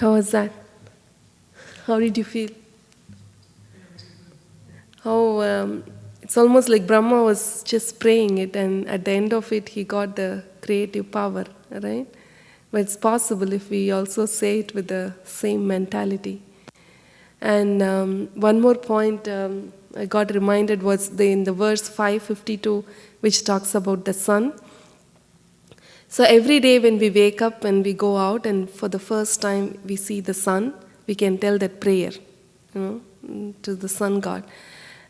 How was that? How did you feel? How it's almost like Brahma was just praying it, and at the end of it, he got the creative power, right? But it's possible if we also say it with the same mentality. And one more point I got reminded was in the verse 552, which talks about the sun. So every day when we wake up and we go out, and for the first time we see the sun, we can tell that prayer, to the sun god.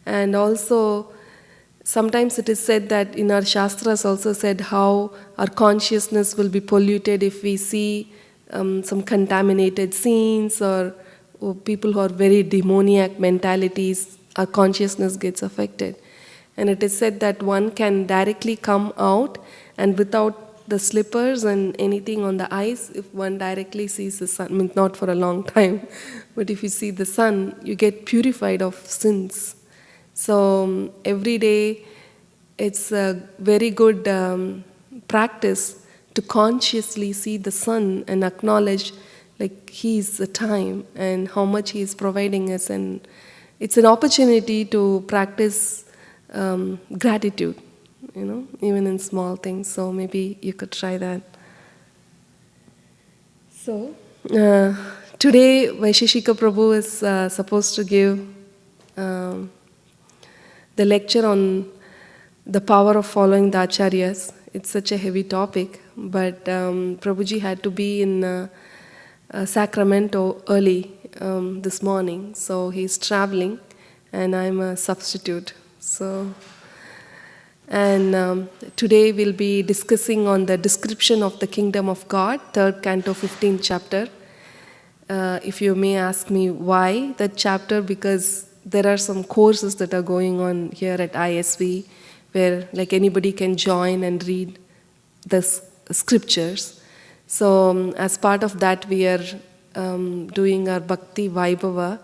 And also, sometimes it is said that in our Shastras also said how our consciousness will be polluted if we see some contaminated scenes or people who are very demoniac mentalities, our consciousness gets affected. And it is said that one can directly come out and without the slippers and anything on the eyes, if one directly sees the sun, I mean, not for a long time, but if you see the sun, you get purified of sins. So every day it's a very good practice to consciously see the sun and acknowledge like he is the time and how much he is providing us, and it's an opportunity to practice gratitude, even in small things. So maybe you could try that. So today Vaisheshika Prabhu is supposed to give the lecture on the power of following the acharyas. It's such a heavy topic, but Prabhuji had to be in Sacramento early this morning, so he's traveling and I'm a substitute. So, and today we'll be discussing on the description of the kingdom of God, 3rd canto, 15th chapter. If you may ask me why that chapter, because there are some courses that are going on here at ISV where like anybody can join and read the scriptures. So as part of that we are doing our Bhakti Vaibhava.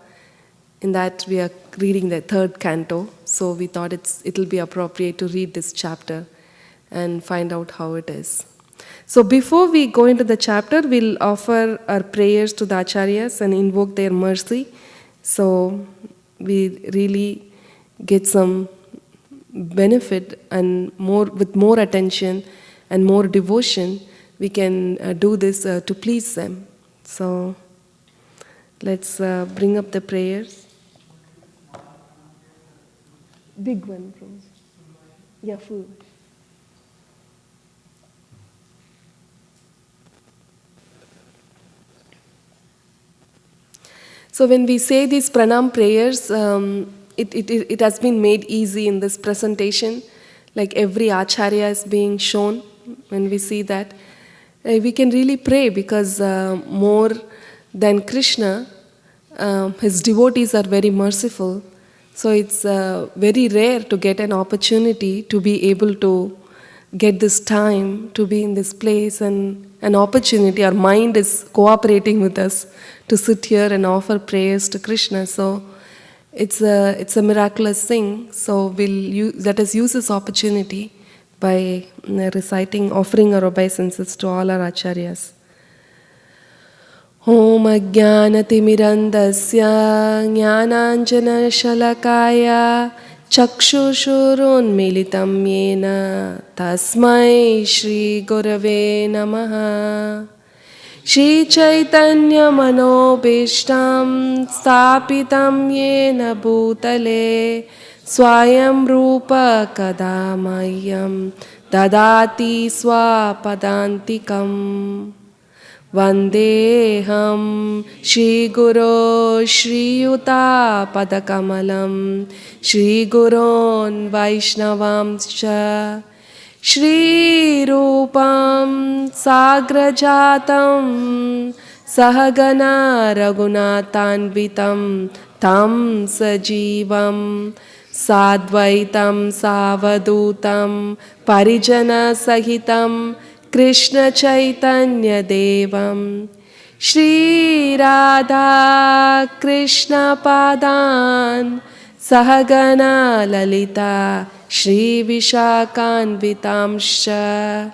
In that we are reading the 3rd canto. So we thought it'll be appropriate to read this chapter and find out how it is. So before we go into the chapter, we'll offer our prayers to the acharyas and invoke their mercy. So we really get some benefit, and with more attention and more devotion, we can do this to please them. So let's bring up the prayers. Big one, bros. Yeah, full. So when we say these pranam prayers, it has been made easy in this presentation. Like every acharya is being shown. When we see that, we can really pray, because more than Krishna, his devotees are very merciful. So it's very rare to get an opportunity to be able to get this time to be in this place, and an opportunity. Our mind is cooperating with us to sit here and offer prayers to Krishna. So it's a miraculous thing. So let us use this opportunity by offering our obeisances to all our acharyas. Om Ajnanatimirandasya Jnananjana Shalakaya Chakshushrunmilitam Yena Tasmai Shri Gurave Namaha. Shri Chaitanya Manobishtam Stapitam Yena Bhutale Swayam Rupa Kadamayam Dadati Swapadantikam. Vandeham Shri Guru Shri Yuta Padakamalam Shri Gurun Vaishnavamscha Shri Rupam Sagrajatam Sahagana Raghunathanvitam Tam Sajivam Sadvaitam Savadutam Parijana Sahitam Krishna Chaitanya Devam Shri Radha Krishna Padan Sahagana Lalita Shri Vishakanvitamscha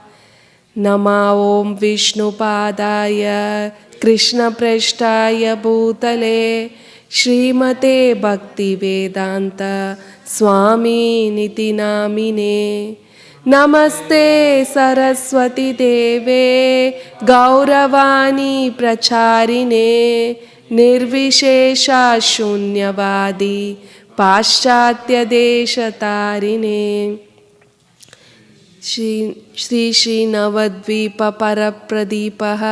Nama Om Vishnu Padaya कृष्णप्रेष्ठाय भूतले श्रीमते भक्तिवेदांत स्वामिनिति नामिने। नमस्ते सरस्वती देवे गौरवाणी प्रचारिणे निर्विशेषा शून्यवादी पाश्चात्य देशतारिणे। श्री नवद्वीप परप्रदीपः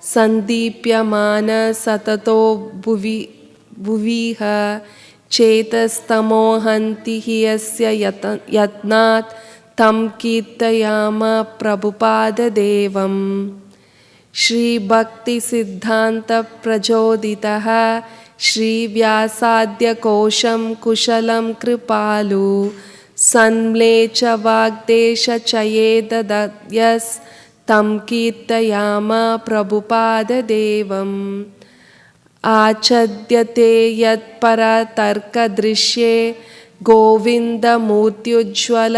सन्दीप्यमान सततो भुविः चेतस्तमोहन्ति हि यस्य यत्नात् तं कीर्तयाम प्रभुपाददेवं। श्रीभक्तिसिद्धान्तप्रचोदितः श्रीव्यासाद्यकोशं कुशलं कृपालु सन्म्लेच्छ वाग्देशचयेदयस्तं कीर्तयाम प्रभुपाददेवम्। आचद्यते यत्परतर्कदृश्ये गोविन्दमूर्त्युज्ज्वल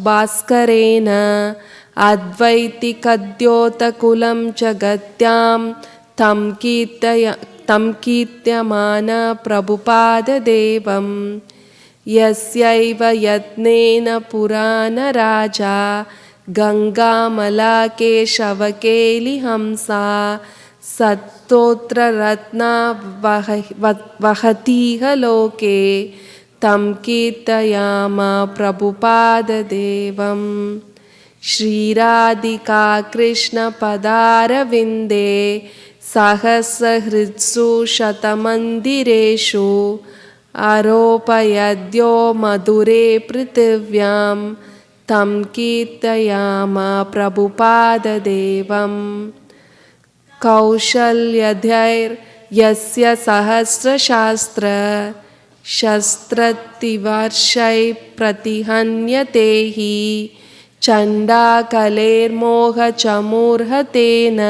भास्करेण अद्वैतिकद्योतकुलं जगत्यां तं कीर्त्यमान प्रभुपाददेवम्। यस्यैव यत्नेन पुराणराजा गङ्गामलाकेशवकेलिहंसा सत्तोत्ररत्ना वहतीह लोके तं कीर्तयाम प्रभुपाददेवम्। श्रीराधिका कृष्णपदारविन्दे सहस्रहृत्सु शतमन्दिरेषु आरोपयद्यो मधुरे पृथिव्यां तं कीर्तयाम प्रभुपाददेवम्। कौशल्यधैर्यस्य सहस्रशास्त्र शस्त्रतिवर्षैः प्रतिहन्यते हि चण्डाकलेर्मोहचमूर्हतेन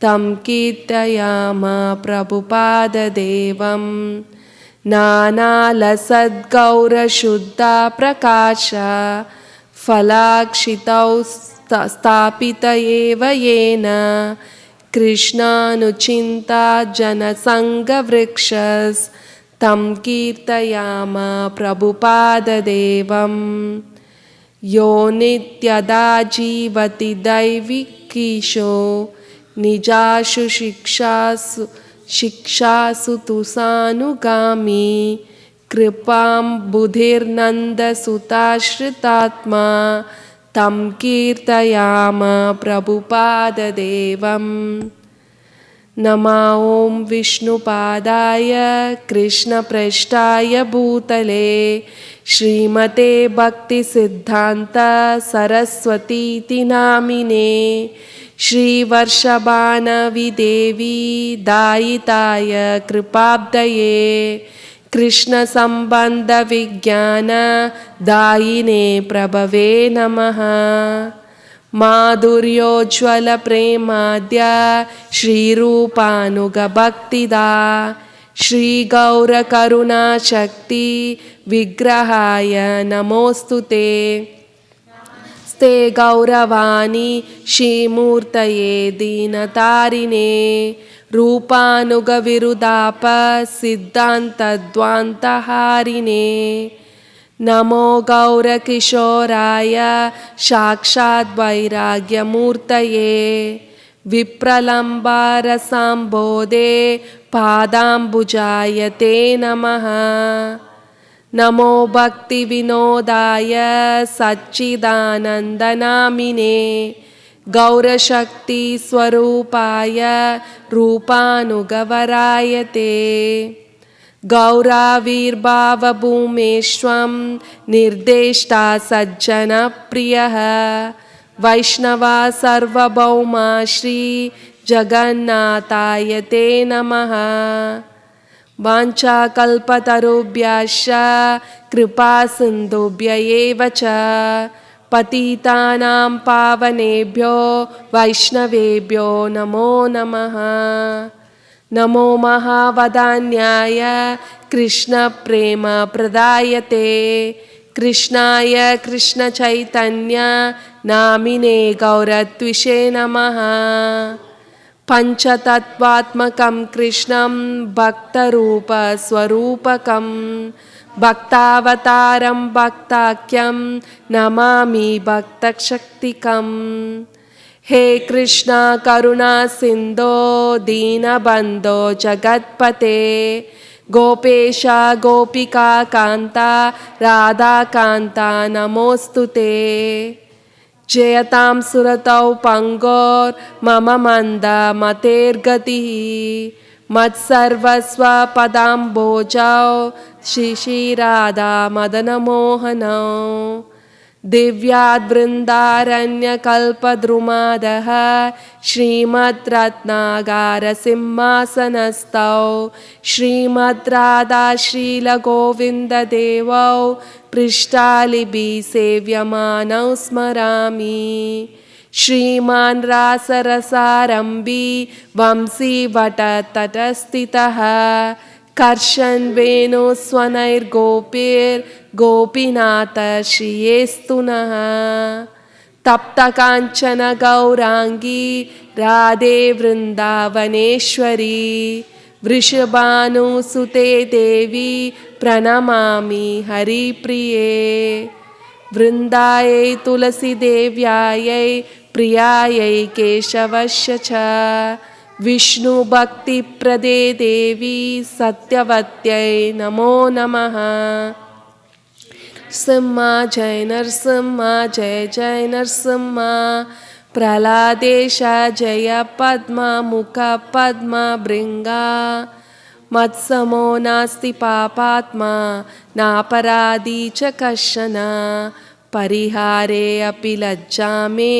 तं कीर्तयाम प्रभुपाददेवम्। नानालसद्गौरशुद्धा प्रकाश फलाक्षितौ स्थापित एव येन कृष्णानुचिन्ता जनसङ्गवृक्षस्तं कीर्तयाम प्रभुपाददेवम्। यो नित्यदा जीवति दैविकीशो निजाशु शिक्षासु तु सानुगामी कृपां बुधिर्नन्दसुताश्रितात्मा तं कीर्तयाम प्रभुपाददेवम्। नमो ॐ विष्णुपादाय कृष्णप्रेष्ठाय भूतले श्रीमते भक्तिसिद्धान्त सरस्वतीति नामिने श्रीवर्षभानवि देवी दायिताय कृपाब्धये कृष्णसम्बन्धविज्ञान दायिने प्रभवे नमः। माधुर्योज्ज्वलप्रेमाद्य श्रीरूपानुगभक्तिदा श्रीगौरकरुणाशक्ति विग्रहाय नमोऽस्तु ते। स्ते गौरवाणी श्रीमूर्तये दीनतारिणे रूपानुगविरुदाप सिद्धान्तद्वान्तहारिणे नमो गौरकिशोराय साक्षात् वैराग्यमूर्तये विप्रलम्बारसाम्बोधे पादाम्बुजाय ते नमः। नमो भक्तिविनोदाय सच्चिदानन्दनामिने गौरशक्तिस्वरूपाय रूपानुगवराय ते गौराविर्भावभूमेष्वं निर्देष्टा सज्जनप्रियः वैष्णवा सार्वभौमा श्री जगन्नाथाय ते नमः। वाञ्छाकल्पतरुभ्यश्च कृपासिन्धुभ्य एव च पतितानां पावनेभ्यो वैष्णवेभ्यो नमो नमः। नमो महावदान्याय कृष्णप्रेमप्रदायते कृष्णाय कृष्णचैतन्य नामिने गौरत्विषे नमः। पंचतत्वात्मकं कृष्णं भक्तरूपस्वरूपकं भक्तावतारं भक्ताख्यं नमामि भक्तशक्तिकम्। हे कृष्णा करुणा सिंधो दीनबंधो जगत्पते गोपेशा गोपिका कांता राधा कांता नमोस्तुते। जयतां सुरतौ पंगोर मम मंद मतेर्गतिः मत्सर्वस्व पदाम्बोजौ शिशिराधा मदनमोहनौ दिव्याद्वृन्दारण्यकल्पद्रुमादः श्रीमद्रत्नागारसिंहासनस्थौ श्रीमद्राधाश्रीलगोविन्ददेवौ पृष्ठालिभिः सेव्यमानौ स्मरामि। श्रीमान् रासरसारम्भी वंशीवटतटस्थितः कर्षन् वेणुस्वनैर्गोपीर्गोपीनाथ श्रियेस्तु नः। तप्तकाञ्चन गौराङ्गी राधे वृन्दावनेश्वरी वृषभानुसुते देवी प्रणमामि हरिप्रिये। वृन्दायै तुलसीदेव्यायै प्रियायै केशवस्य च विष्णुभक्तिप्रदे देवी सत्यवत्यै नमो नमः। नरसिंहा जय नरसिंहा जय जय नरसिंहा प्रह्लादेश जय पद्मा मुख पद्मा भृंगा मत्समो नास्ति पापात्मा नापराधी च कश्चन परिहारे अपि लज्जा मे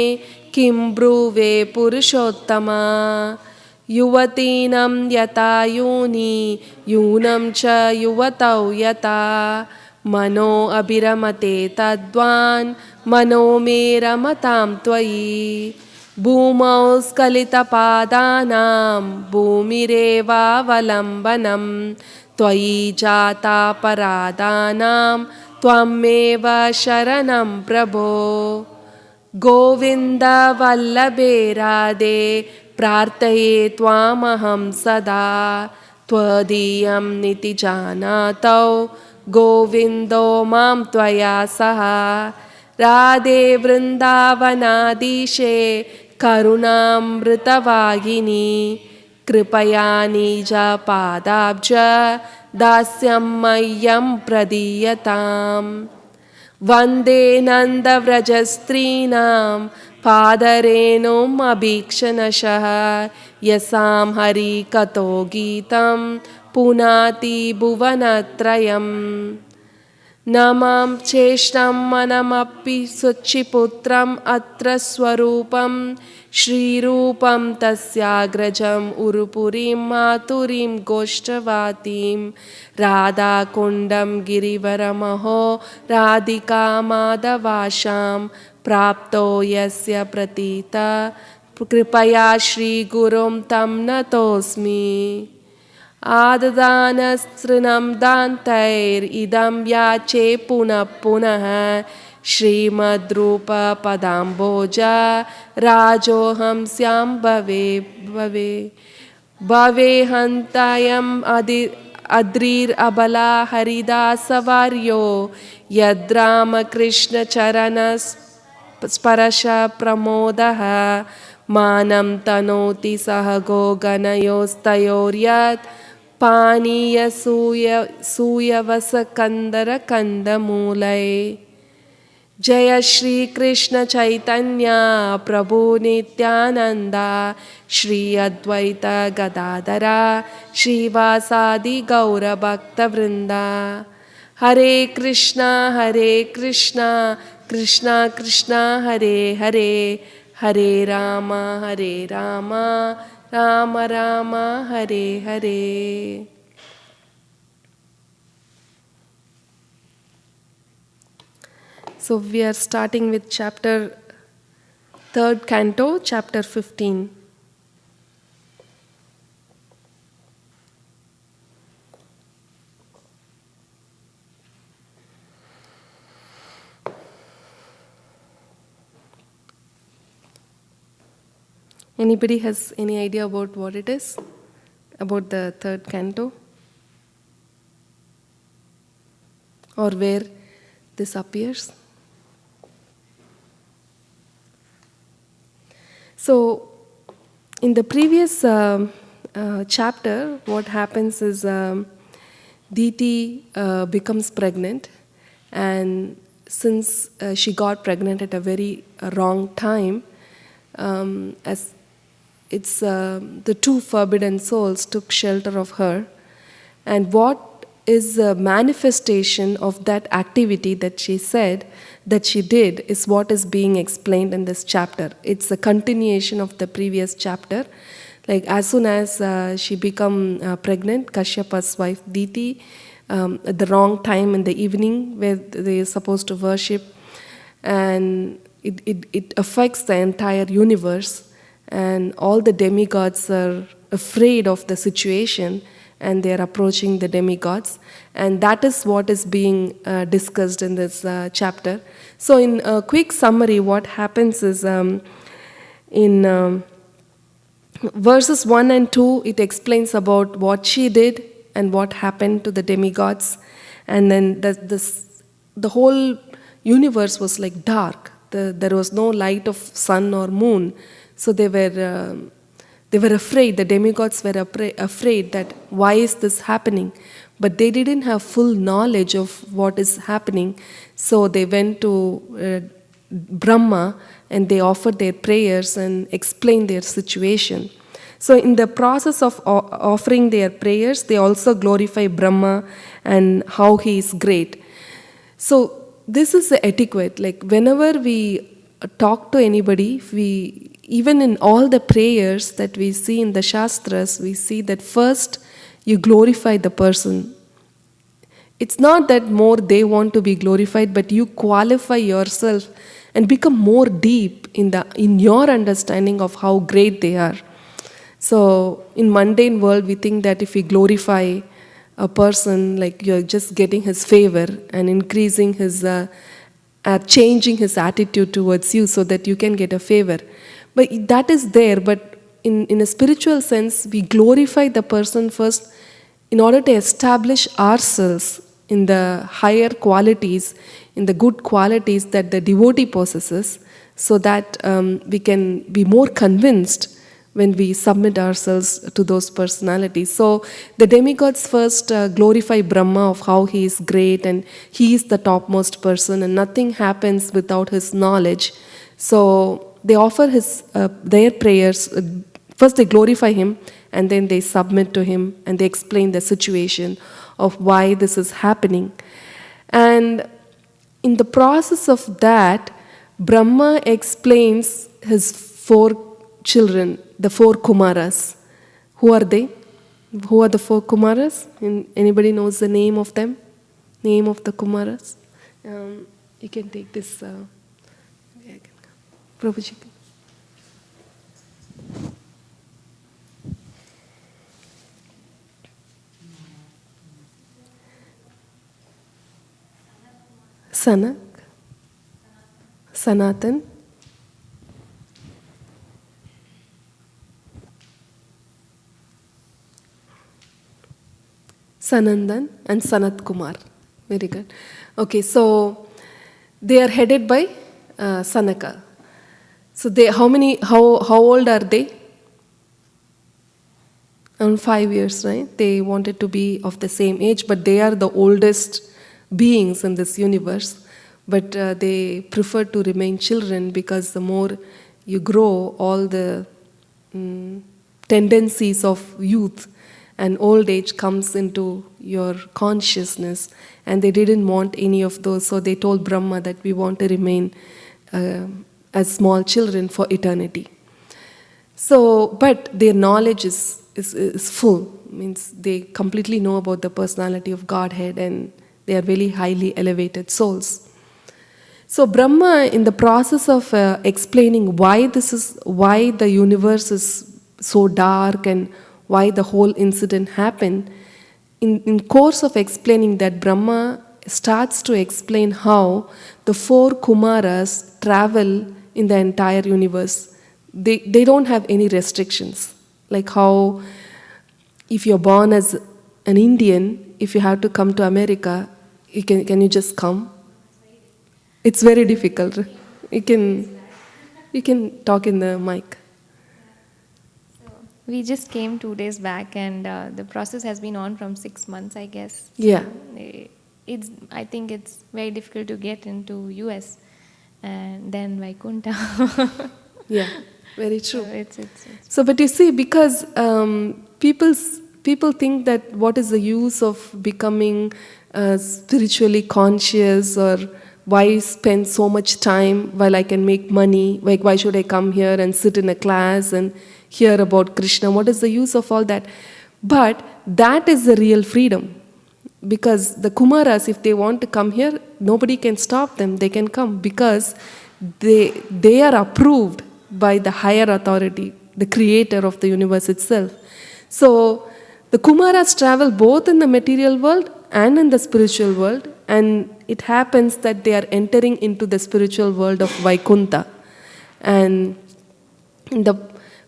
किं ब्रूवे पुरुषोत्तमा। युवतीनं यथा यूनि यूनं च युवतौ यथा मनो अभिरमते तद्वान् मनो मे रमतां त्वयि। भूमौ स्खलितपादानां भूमिरेवावलम्बनं त्वयि जातापराधानां त्वमेव शरणं प्रभो। गोविन्द वल्लभे राधे प्रार्थये त्वामहं सदा त्वदीयं निति जानातौ गोविन्दो मां त्वया सह। राधे वृन्दावनाधीशे करुणामृतवाहिनी कृपया निजपादाब्ज दास्यं मह्यं प्रदीयताम्। वन्दे नन्दव्रजस्त्रीणां पादरेणुम् अभीक्ष्णशः यसां हरिकथो गीतं पुनाति भुवनत्रयम्। न मां चेष्टं मनमपि शुचिपुत्रम् अत्र स्वरूपं श्रीरूपं तस्याग्रजम् उरुपुरीं मातुरीं गोष्ठवातीं राधाकुण्डं गिरिवरमहो राधिका माधवाशां प्राप्तो यस्य प्रतीता कृपया श्रीगुरुं तं नतोऽस्मि। आददानस्तृणं दान्तैरिदं याचे पुनः पुनः श्रीमद्रूपपदाम्बोजा राजोऽहं स्यां भवे भवे भवेहन्तायम् अद्रिरबला हरिदासवार्यो यद्रामकृष्णचरणस्पर्शप्रमोदः मानं तनोति सह गोगणयोस्तयोर्यत् पानीयसूयवसकन्दरकन्दमूलये। जय श्री कृष्ण चैतन्य प्रभु नित्यानंद श्री अद्वैत गदाधरा श्रीवासादि गौर भक्तवृंदा। हरे Krishna Krishna Krishna Hare Hare Hare Ram Ram Ram Hare Hare. So we are starting with chapter 3rd canto, chapter 15. Anybody has any idea about what it is? About the third canto? Or where this appears? So, in the previous chapter, what happens is Diti becomes pregnant, and since she got pregnant at a very wrong time, as it's the two forbidden souls took shelter of her, and what is a manifestation of that activity that she said that she did is what is being explained in this chapter. It's a continuation of the previous chapter. Like as soon as she become pregnant, Kashyapa's wife Diti, at the wrong time in the evening where they are supposed to worship, and it affects the entire universe, and all the demigods are afraid of the situation, and they are approaching the demigods, and that is what is being discussed in this chapter. So in a quick summary, what happens is in verses 1 and 2, it explains about what she did and what happened to the demigods, and then the whole universe was like dark. There was no light of sun or moon, so they were afraid. The demigods were afraid that why is this happening, but they didn't have full knowledge of what is happening. So they went to Brahma and they offered their prayers and explained their situation. So in the process of offering their prayers, they also glorify Brahma and how he is great. So this is the etiquette. Like whenever we talk to anybody, even in all the prayers that we see in the Shastras, we see that first you glorify the person. It's not that more they want to be glorified, but you qualify yourself and become more deep in your understanding of how great they are. So in mundane world, we think that if we glorify a person, like you're just getting his favor and increasing his, changing his attitude towards you so that you can get a favor. But that is there, but in a spiritual sense, we glorify the person first in order to establish ourselves in the higher qualities, in the good qualities that the devotee possesses, so that we can be more convinced when we submit ourselves to those personalities. So the demigods first glorify Brahma of how he is great and he is the topmost person and nothing happens without his knowledge. So they offer their prayers. First they glorify him and then they submit to him and they explain the situation of why this is happening. And in the process of that, Brahma explains his 4 children, the 4 Kumaras. Who are they? Who are the 4 Kumaras? Anybody knows the name of them? Name of the Kumaras? You can take this. Prabhuji. Sanak, Sanatan, Sanandan, and Sanat Kumar. Very good. Okay, so they are headed by Sanaka. So how old are they? Around 5 years, right? They wanted to be of the same age, but they are the oldest beings in this universe. But they prefer to remain children because the more you grow, all the tendencies of youth and old age comes into your consciousness, and they didn't want any of those, so they told Brahma that we want to remain as small children for eternity. So, but their knowledge is full, means they completely know about the personality of Godhead and they are very highly elevated souls. So Brahma, in the process of explaining why the universe is so dark and why the whole incident happened, in course of explaining that, Brahma starts to explain how the 4 Kumaras travel in the entire universe. they don't have any restrictions. Like how if you're born as an Indian, if you have to come to America, can you just come? It's very difficult. You can talk in the mic. We just came 2 days back, and the process has been on from 6 months, I guess. Yeah. I think it's very difficult to get into US and then Vaikunta. Yeah, very true. So it's So, but you see, because people think that what is the use of becoming spiritually conscious, or why spend so much time while I can make money? Like, why should I come here and sit in a class and hear about Krishna? What is the use of all that? But that is the real freedom. Because the Kumaras, if they want to come here, nobody can stop them. They can come because they are approved by the higher authority, the creator of the universe itself. So the Kumaras travel both in the material world and in the spiritual world, and it happens that they are entering into the spiritual world of Vaikunta. And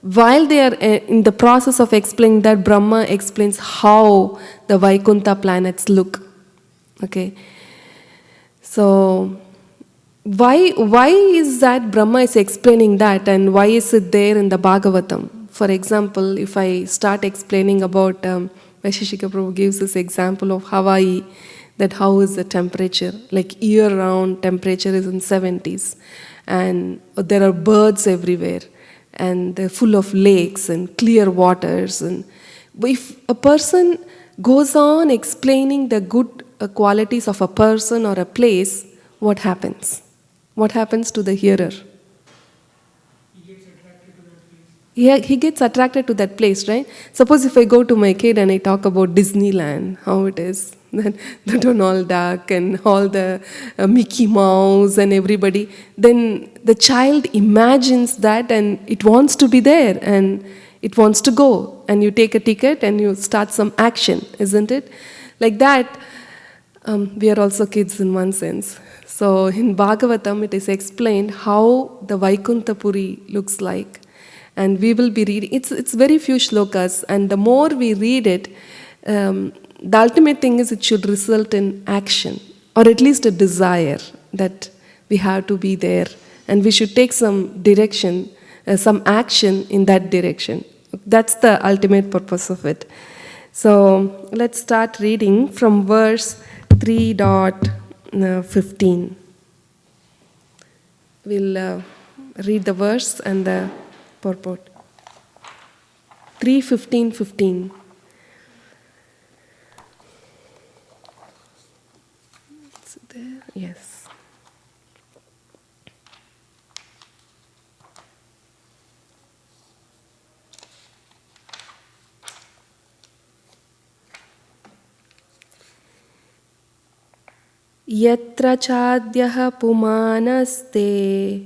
while they are in the process of explaining that, Brahma explains how the Vaikunta planets look. Okay. So why is that Brahma is explaining that, and why is it there in the Bhagavatam? For example, if I start explaining about Vaisheshika Prabhu gives this example of Hawaii, that how is the temperature, like year-round temperature is in 70s, and there are birds everywhere, and they're full of lakes and clear waters. And if a person goes on explaining the good qualities of a person or a place, what happens? What happens to the hearer? He gets attracted to that place, right? Suppose if I go to my kid and I talk about Disneyland, how it is, then the Donald Duck and all the Mickey Mouse and everybody, then the child imagines that and it wants to be there and it wants to go. And you take a ticket and you start some action, isn't it? Like that, we are also kids in one sense. So in Bhagavatam, it is explained how the Vaikuntha Puri looks like. And we will be reading, it's very few shlokas, and the more we read it, the ultimate thing is it should result in action, or at least a desire that we have to be there, and we should take some direction, some action in that direction. That's the ultimate purpose of it. So let's start reading from verse 3.15. We'll read the verse and the purport. 3:15. Is it there? Yes. Yatra chadyah pumanasте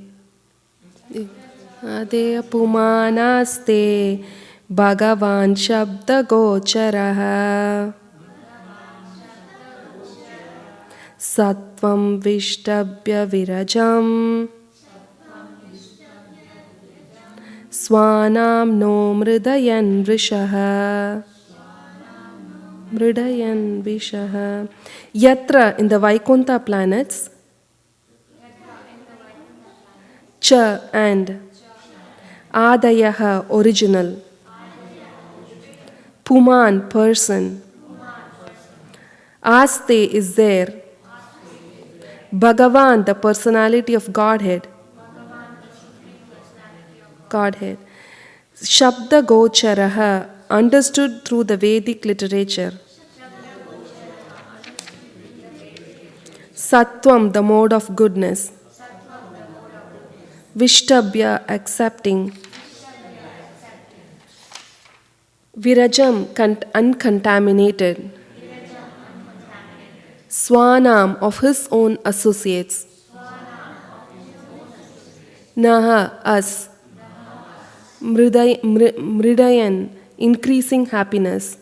Ade pumanaste Bhagavan Shabda Gocharaha Sattvam Vishtabhya Virajam Swanam no Mridayan Vrishaha Mridayan Vishaha. Yatra in the Vaikunta planets, Cha and Adayaha original, Puman person, Aste is there, Bhagavan the personality of Godhead, Shabda Gocharaha understood through the Vedic literature, Sattvam the mode of goodness, Vishtabhya accepting, Virajam uncontaminated, Swanam of his own associates, Naha us, Mridayan increasing happiness,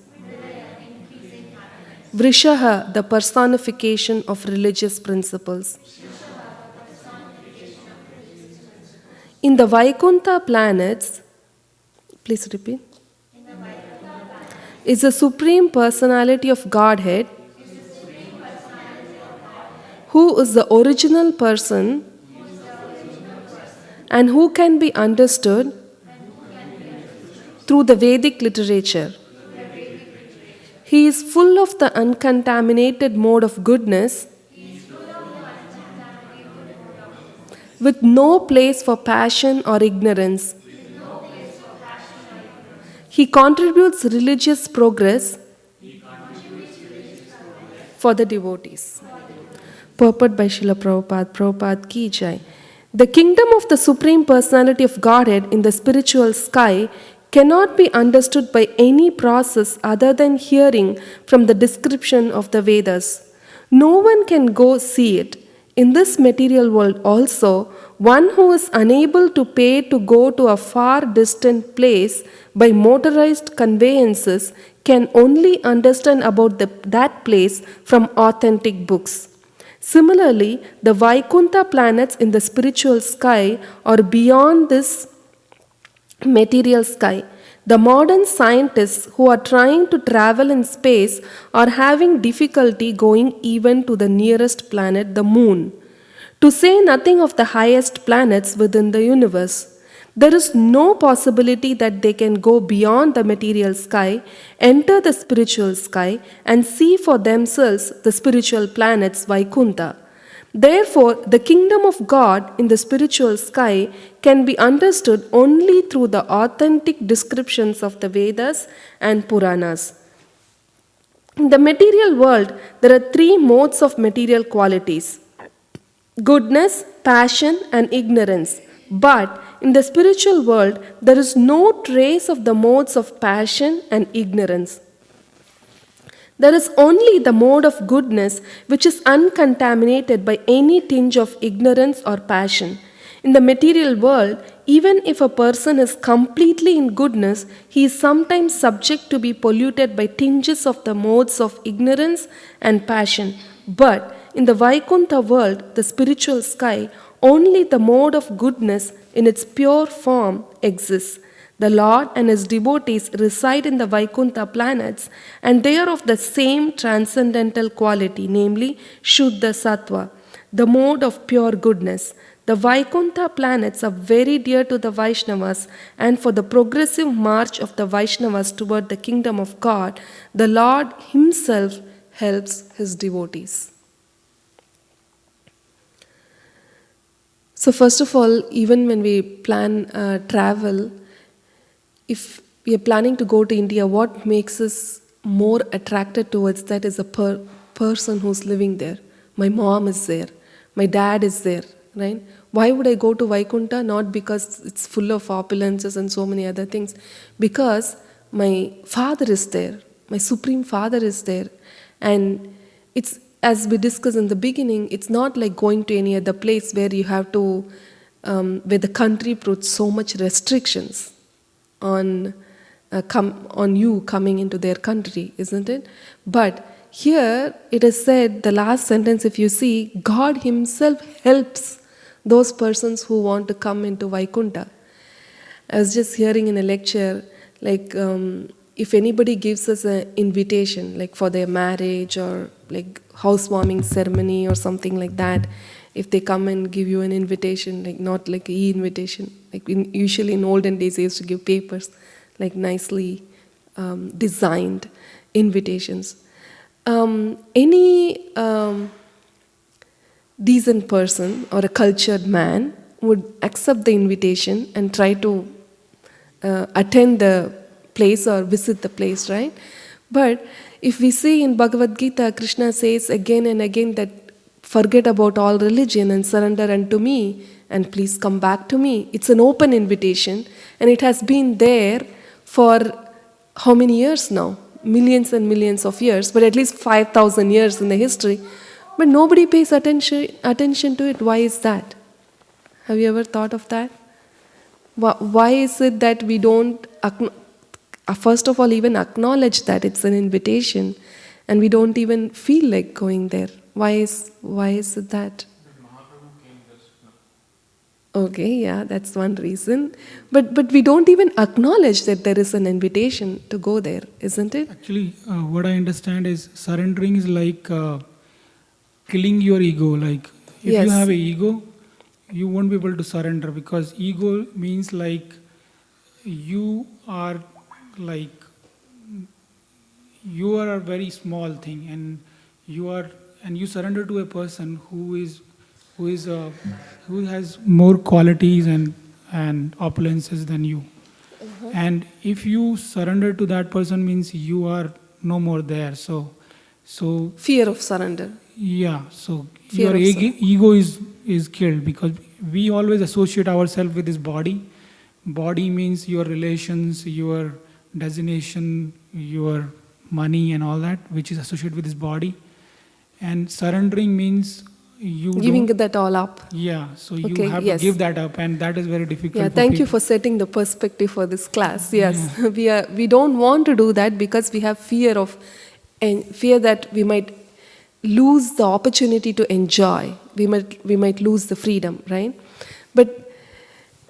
Vrishaha the personification of religious principles. In the Vaikuntha planets, please repeat, is the Supreme Personality of Godhead, who is the original person and who can be understood through the Vedic literature. He is full of the uncontaminated mode of goodness, with no place for passion or ignorance. He contributes religious progress for the devotees. Purport by Srila Prabhupada. Prabhupada ki jai. The kingdom of the Supreme Personality of Godhead in the spiritual sky cannot be understood by any process other than hearing from the description of the Vedas. No one can go see it. In this material world also, one who is unable to pay to go to a far distant place by motorized conveyances can only understand about that place from authentic books. Similarly, the Vaikuntha planets in the spiritual sky are beyond this material sky. The modern scientists who are trying to travel in space are having difficulty going even to the nearest planet, the moon. To say nothing of the highest planets within the universe. There is no possibility that they can go beyond the material sky, enter the spiritual sky, and see for themselves the spiritual planets Vaikuntha. Therefore, the kingdom of God in the spiritual sky can be understood only through the authentic descriptions of the Vedas and Puranas. In the material world, there are three modes of material qualities: goodness, passion, and ignorance. But in the spiritual world, there is no trace of the modes of passion and ignorance. There is only the mode of goodness which is uncontaminated by any tinge of ignorance or passion. In the material world, even if a person is completely in goodness, he is sometimes subject to be polluted by tinges of the modes of ignorance and passion. But in the Vaikuntha world, the spiritual sky, only the mode of goodness in its pure form exists. The Lord and His devotees reside in the Vaikuntha planets, and they are of the same transcendental quality, namely Shuddha Sattva, the mode of pure goodness. The Vaikuntha planets are very dear to the Vaishnavas, and for the progressive march of the Vaishnavas toward the kingdom of God, the Lord Himself helps His devotees. So first of all, even when we plan travel, if we are planning to go to India, what makes us more attracted towards that is a person who's living there. My mom is there. My dad is there, right? Why would I go to Vaikuntha? Not because it's full of opulences and so many other things. Because my father is there. My Supreme Father is there. And it's, as we discussed in the beginning, it's not like going to any other place where you have to, where the country puts so much restrictions on you coming into their country, isn't it? But here it is said, the last sentence, if you see, God Himself helps those persons who want to come into Vaikuntha. I was just hearing in a lecture, like if anybody gives us an invitation, like for their marriage or like housewarming ceremony or something like that, if they come and give you an invitation, like not like an e-invitation, like usually in olden days they used to give papers, like nicely designed invitations. Any decent person or a cultured man would accept the invitation and try to attend the place or visit the place, right? But if we see in Bhagavad Gita, Krishna says again and again that forget about all religion and surrender unto me and please come back to me. It's an open invitation and it has been there for how many years now? Millions and millions of years, but at least 5,000 years in the history. But nobody pays attention to it. Why is that? Have you ever thought of that? Why is it that we don't, first of all, even acknowledge that it's an invitation and we don't even feel like going there? Why is it that? Okay, yeah, that's one reason. But we don't even acknowledge that there is an invitation to go there, isn't it? Actually, what I understand is surrendering is like killing your ego. Like if you Yes. have a ego, you won't be able to surrender, because ego means like you are like you are a very small thing, and you surrender to a person who is who has more qualities and opulences than you. And if you surrender to that person, means you are no more there. So Fear of surrender. yeah, so Fear your of ego is killed, because we always associate ourselves with this body. Body means your relations, your designation, your money, and all that, which is associated with this body. And surrendering means you Giving don't. that all up. Yeah, so you Okay, have yes. to give that up, and that is very difficult. Yeah, for thank you people. for setting the perspective for this class. Yes, we don't want to do that because we have fear of, and fear that we might lose the opportunity to enjoy. We might lose the freedom, right? But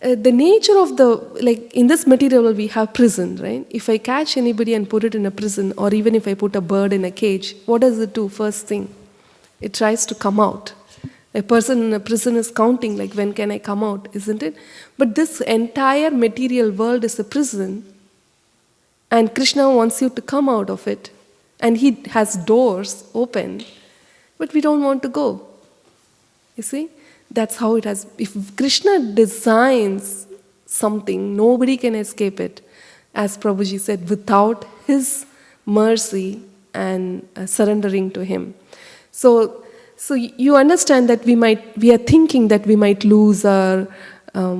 the nature of the, like in this material world we have prison, right? If I catch anybody and put it in a prison, or even if I put a bird in a cage, what does it do first thing? It tries to come out. A person in a prison is counting, like, when can I come out, isn't it? But this entire material world is a prison, and Krishna wants you to come out of it. And he has doors open, but we don't want to go. You see? That's how it has. If Krishna designs something, nobody can escape it. As Prabhuji said, without his mercy and surrendering to him. So you understand that we are thinking that we might lose our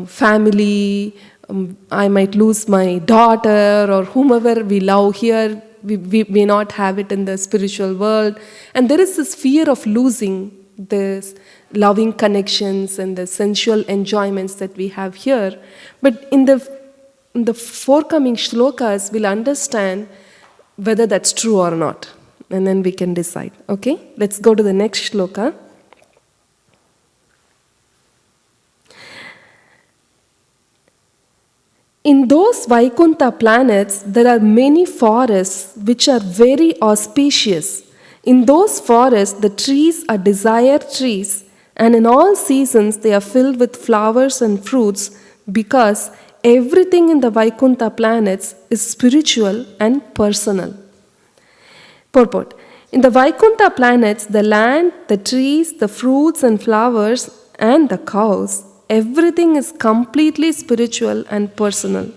family, I might lose my daughter or whomever we love here, we may not have it in the spiritual world. And there is this fear of losing this loving connections and the sensual enjoyments that we have here. But in the forthcoming shlokas, we'll understand whether that's true or not. And then we can decide. Okay? Let's go to the next shloka. In those Vaikuntha planets, there are many forests which are very auspicious. In those forests, the trees are desire trees, and in all seasons they are filled with flowers and fruits, because everything in the Vaikuntha planets is spiritual and personal. Purport. In the Vaikuntha planets, the land, the trees, the fruits and flowers, and the cows, everything is completely spiritual and personal.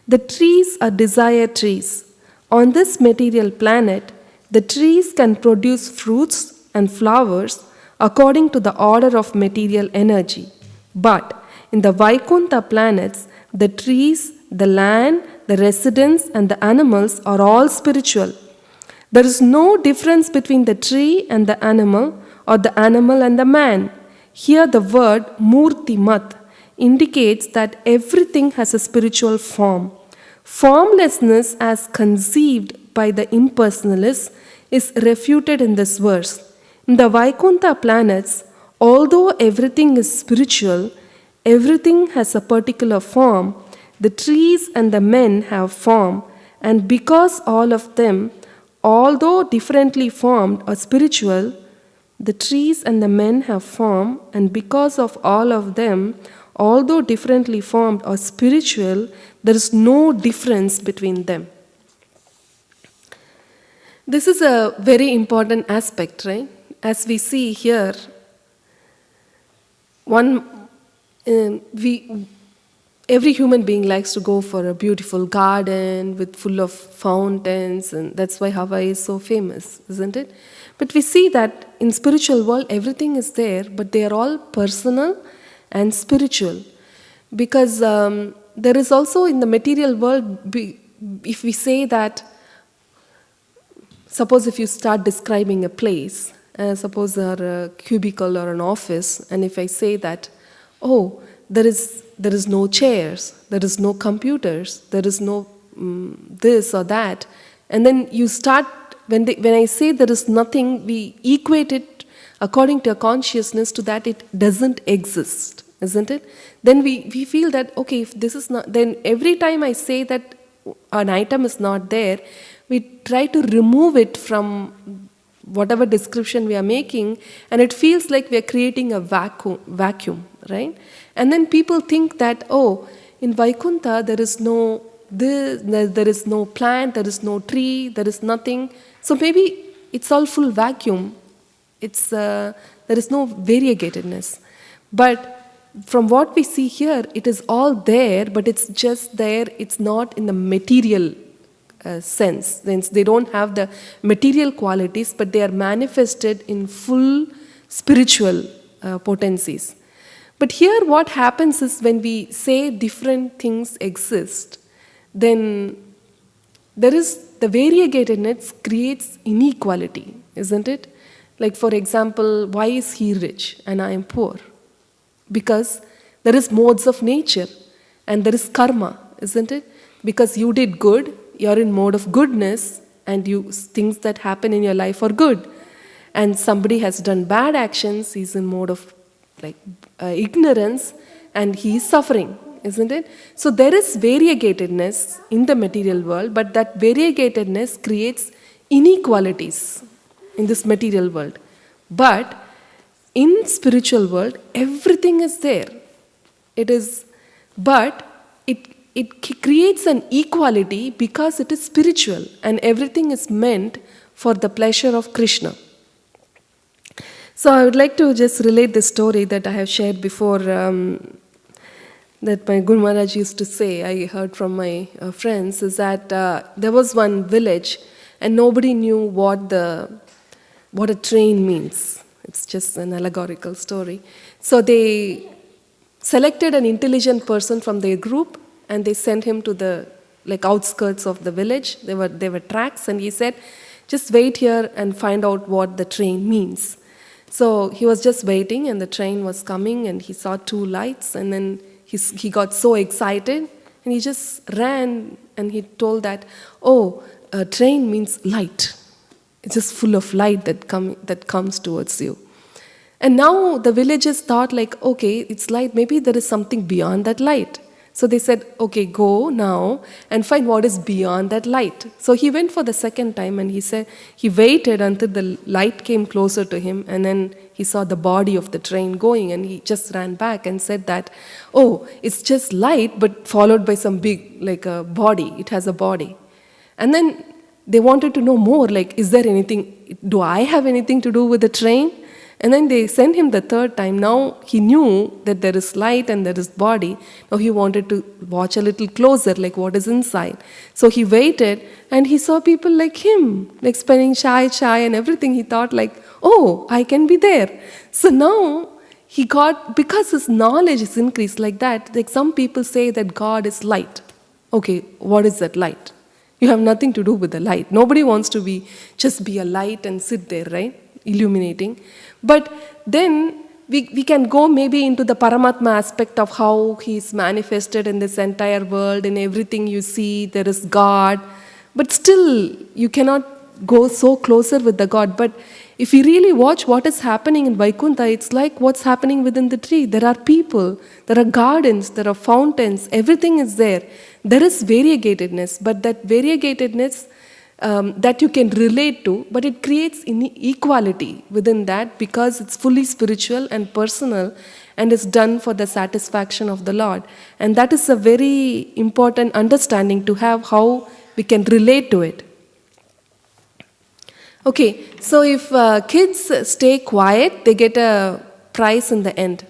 The trees are desire trees. On this material planet, the trees can produce fruits and flowers according to the order of material energy. But in the Vaikuntha planets, the trees, the land, the residents, and the animals are all spiritual. There is no difference between the tree and the animal, or the animal and the man. Here the word murtimat indicates that everything has a spiritual form. Formlessness as conceived by the impersonalists is refuted in this verse. In the Vaikuntha planets, although everything is spiritual, everything has a particular form. The trees and the men have form, and because all of them, although differently formed, are spiritual, the trees and the men have form, and because of all of them, although differently formed, are spiritual, there is no difference between them. This is a very important aspect, right? As we see here, every human being likes to go for a beautiful garden with full of fountains, and that's why Hawaii is so famous, isn't it? But we see that in spiritual world everything is there, but they are all personal and spiritual. Because there is also in the material world, if we say that, suppose if you start describing a place, suppose a cubicle or an office, and if I say that, oh, there is no chairs, there is no computers, there is no this or that, and then you start, when I say there is nothing, we equate it according to a consciousness to that it doesn't exist, isn't it? Then we feel that, okay, if this is not, then every time I say that an item is not there, we try to remove it from whatever description we are making, and it feels like we are creating a vacuum, right? And then people think that, oh, in Vaikuntha there is no this, there is no plant, there is no tree, there is nothing. So maybe it's all full vacuum. It's there is no variegatedness. But from what we see here, it is all there, but it's just there. It's not in the material sense. They don't have the material qualities, but they are manifested in full spiritual potencies. But here what happens is when we say different things exist, then there is the variegatedness creates inequality, isn't it? Like for example, why is he rich and I am poor? Because there is modes of nature and there is karma, isn't it? Because you did good, you're in mode of goodness, and things that happen in your life are good. And somebody has done bad actions, he's in mode of ignorance, and he is suffering, isn't it? So there is variegatedness in the material world, but that variegatedness creates inequalities in this material world. But in spiritual world, everything is there. But it creates an equality because it is spiritual, and everything is meant for the pleasure of Krishna. So I would like to just relate the story that I have shared before, that my Guru Maharaj used to say, I heard from my friends, is that there was one village and nobody knew what a train means. It's just an allegorical story. So they selected an intelligent person from their group and they sent him to the outskirts of the village. There were tracks, and he said, just wait here and find out what the train means. So he was just waiting, and the train was coming, and he saw two lights, and then he got so excited, and he just ran, and he told that, oh, a train means light. It's just full of light that comes towards you. And now the villagers thought like, okay, it's light, maybe there is something beyond that light. So they said, okay, go now and find what is beyond that light. So he went for the second time, and he waited until the light came closer to him, and then he saw the body of the train going, and he just ran back and said that, oh, it's just light, but followed by some big, like a body. It has a body. And then they wanted to know more, like, is there anything, do I have anything to do with the train? And then they sent him the third time. Now he knew that there is light and there is body. Now he wanted to watch a little closer, like what is inside. So he waited, and he saw people like him, like spending chai and everything. He thought like, oh, I can be there. So now he got, because his knowledge is increased like that, like some people say that God is light. Okay, what is that light? You have nothing to do with the light. Nobody wants to just be a light and sit there, right? Illuminating. But then we can go maybe into the Paramatma aspect of how he is manifested in this entire world. In everything you see, there is God. But still, you cannot go so closer with the God. But if you really watch what is happening in Vaikuntha, it's like what's happening within the tree. There are people, there are gardens, there are fountains, everything is there. There is variegatedness, but that variegatedness that you can relate to, but it creates inequality within that because it's fully spiritual and personal and is done for the satisfaction of the Lord. And that is a very important understanding to have, how we can relate to it. Okay, so if kids stay quiet, they get a prize in the end.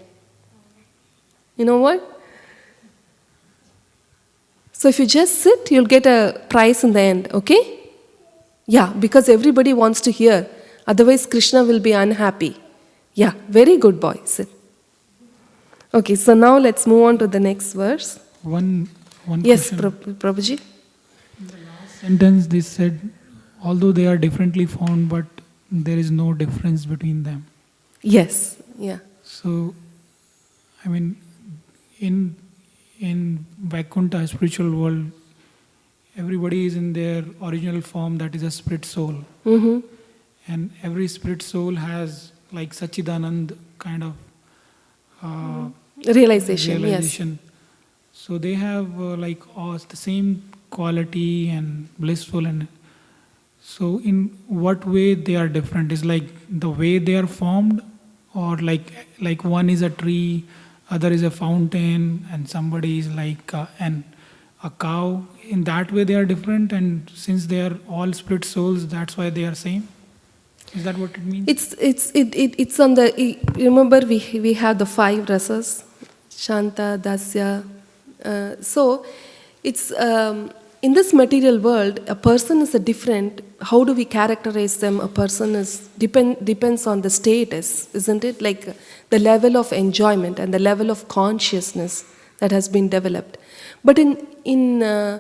You know what? So if you just sit, you'll get a prize in the end, okay? Yeah, because everybody wants to hear. Otherwise, Krishna will be unhappy. Yeah, very good boy. Sit. Okay, so now let's move on to the next verse. One Yes, question. Prabhuji. In the last sentence, they said, although they are differently found, but there is no difference between them. Yes, yeah. So, I mean, in Vaikuntha, spiritual world, everybody is in their original form, that is a spirit soul. Mm-hmm. And every spirit soul has like Sachidanand kind of Realization. So they have like all the same quality and blissful, and so in what way they are different? Is like the way they are formed, or like one is a tree, other is a fountain, and somebody is like a cow. In that way they are different, and since they are all split souls, that's why they are same. Is that what it means? It's on the. Remember, we have the 5 rasas, Shanta, Dasya. So, it's in this material world, a person is a different. How do we characterize them? A person is depends on the status, isn't it? Like the level of enjoyment and the level of consciousness that has been developed. But there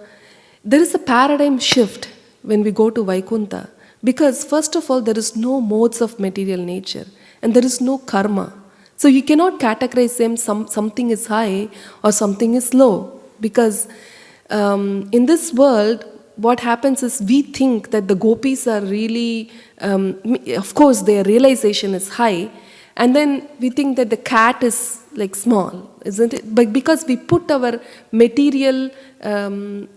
is a paradigm shift when we go to Vaikuntha. Because first of all, there is no modes of material nature and there is no karma. So you cannot categorize them, something is high or something is low. Because in this world, what happens is we think that the gopis are really, of course their realization is high, and then we think that the cat is like small, isn't it? But because we put our material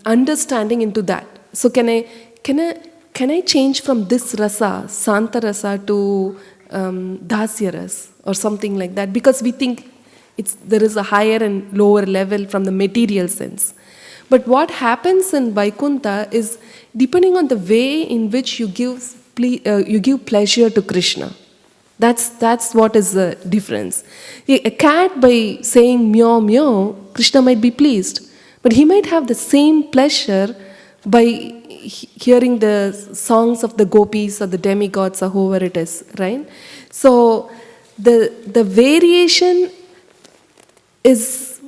understanding into that. So can I change from this rasa, Santa rasa, to Dasya ras or something like that? Because we think there is a higher and lower level from the material sense. But what happens in Vaikuntha is depending on the way in which you give pleasure to Krishna. That's what is the difference. A cat, by saying meow meow, Krishna might be pleased, but he might have the same pleasure by hearing the songs of the gopis or the demigods or whoever it is, right? So the variation is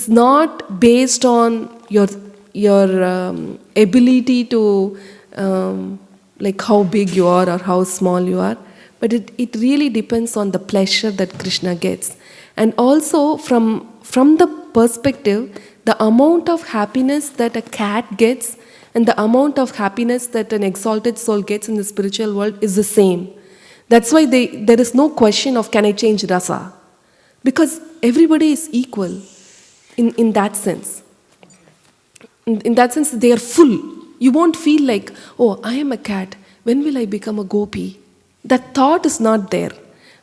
not based on your ability to like how big you are or how small you are, but it really depends on the pleasure that Krishna gets. And also from the perspective, the amount of happiness that a cat gets and the amount of happiness that an exalted soul gets in the spiritual world is the same. That's why there is no question of can I change rasa, because everybody is equal in that sense. In that sense, they are full. You won't feel like, oh, I am a cat, when will I become a gopi? That thought is not there,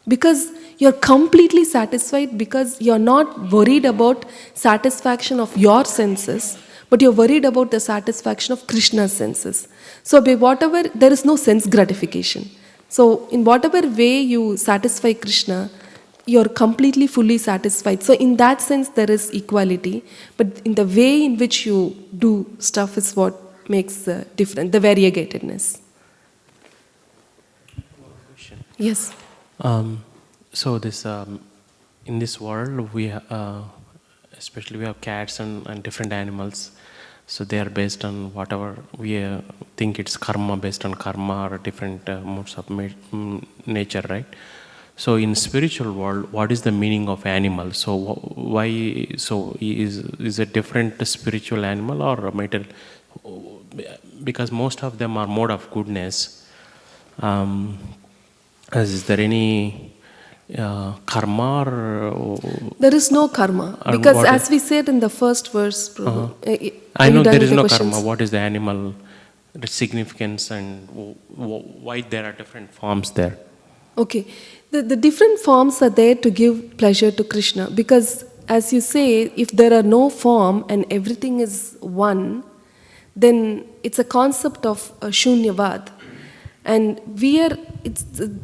because you're completely satisfied, because you're not worried about satisfaction of your senses, but you're worried about the satisfaction of Krishna's senses. So by whatever, there is no sense gratification. So in whatever way you satisfy Krishna, you're completely fully satisfied. So in that sense there is equality, but in the way in which you do stuff is what makes the difference, the variegatedness. Yes. So this in this world we especially we have cats and different animals. So they are based on whatever we think it's karma, based on karma or different modes of nature, right? So in spiritual world, what is the meaning of animal? So why? So is a different spiritual animal or a material? Because most of them are mode of goodness. Is there any karma or there is no karma, because as we said in the first verse, I know there is no karma. What is the animal significance and why there are different forms there? Okay, the different forms are there to give pleasure to Krishna, because as you say, if there are no form and everything is one, then it's a concept of shunyavad. And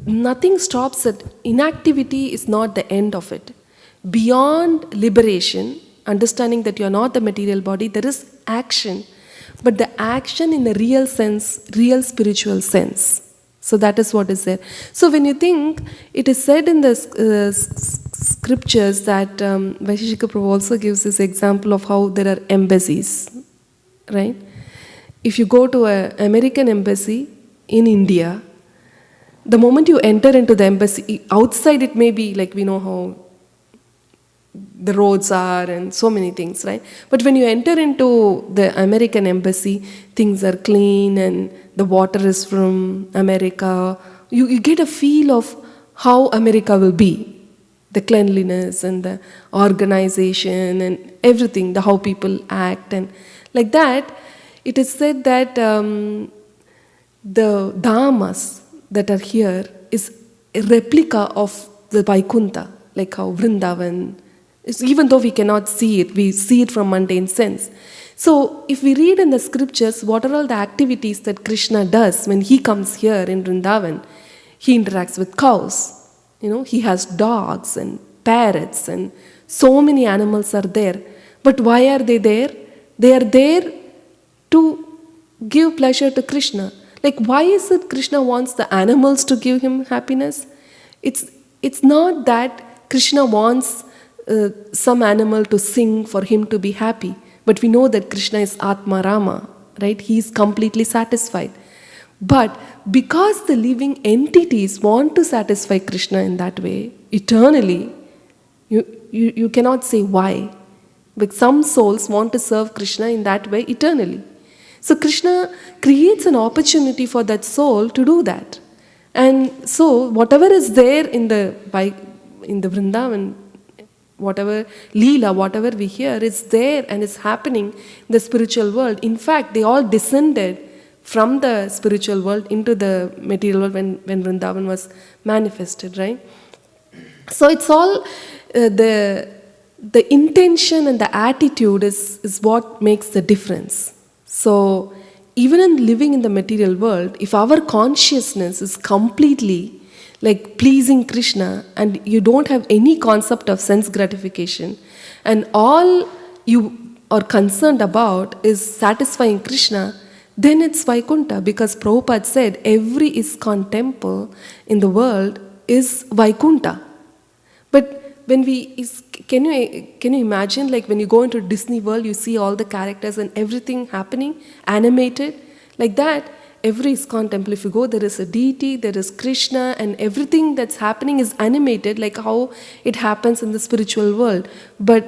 nothing stops it. Inactivity is not the end of it. Beyond liberation, understanding that you are not the material body, there is action. But the action in a real sense, real spiritual sense. So that is what is there. So when you think, it is said in the scriptures that Vaisheshika Prabhu also gives this example of how there are embassies, right? If you go to an American embassy in India, the moment you enter into the embassy, outside it may be like we know how the roads are and so many things, right? But when you enter into the American embassy, things are clean and the water is from America. You get a feel of how America will be. the cleanliness and the organization and everything, the how people act and like that. It is said that the dharmas that are here is a replica of the Vaikuntha, like how Vrindavan is, even though we cannot see it, we see it from mundane sense. So if we read in the scriptures, what are all the activities that Krishna does when he comes here in Vrindavan? He interacts with cows, he has dogs and parrots and so many animals are there. But why are they there? They are there to give pleasure to Krishna. Like, why is it Krishna wants the animals to give him happiness? It's not that Krishna wants some animal to sing for him to be happy. But we know that Krishna is Atma Rama, right? He is completely satisfied. But because the living entities want to satisfy Krishna in that way, eternally, you cannot say why. But some souls want to serve Krishna in that way eternally. So Krishna creates an opportunity for that soul to do that. And so whatever is there in the Vrindavan, whatever Leela, whatever we hear, is there and is happening in the spiritual world. In fact, they all descended from the spiritual world into the material world when Vrindavan was manifested, right? So it's all the intention and the attitude is what makes the difference. So even in living in the material world, if our consciousness is completely like pleasing Krishna and you don't have any concept of sense gratification and all you are concerned about is satisfying Krishna, then it's Vaikuntha, because Prabhupada said every ISKCON temple in the world is Vaikuntha. But when can you imagine, like when you go into Disney World, you see all the characters and everything happening, animated, like that. Every ISKCON temple, if you go, there is a deity, there is Krishna, and everything that's happening is animated, like how it happens in the spiritual world. But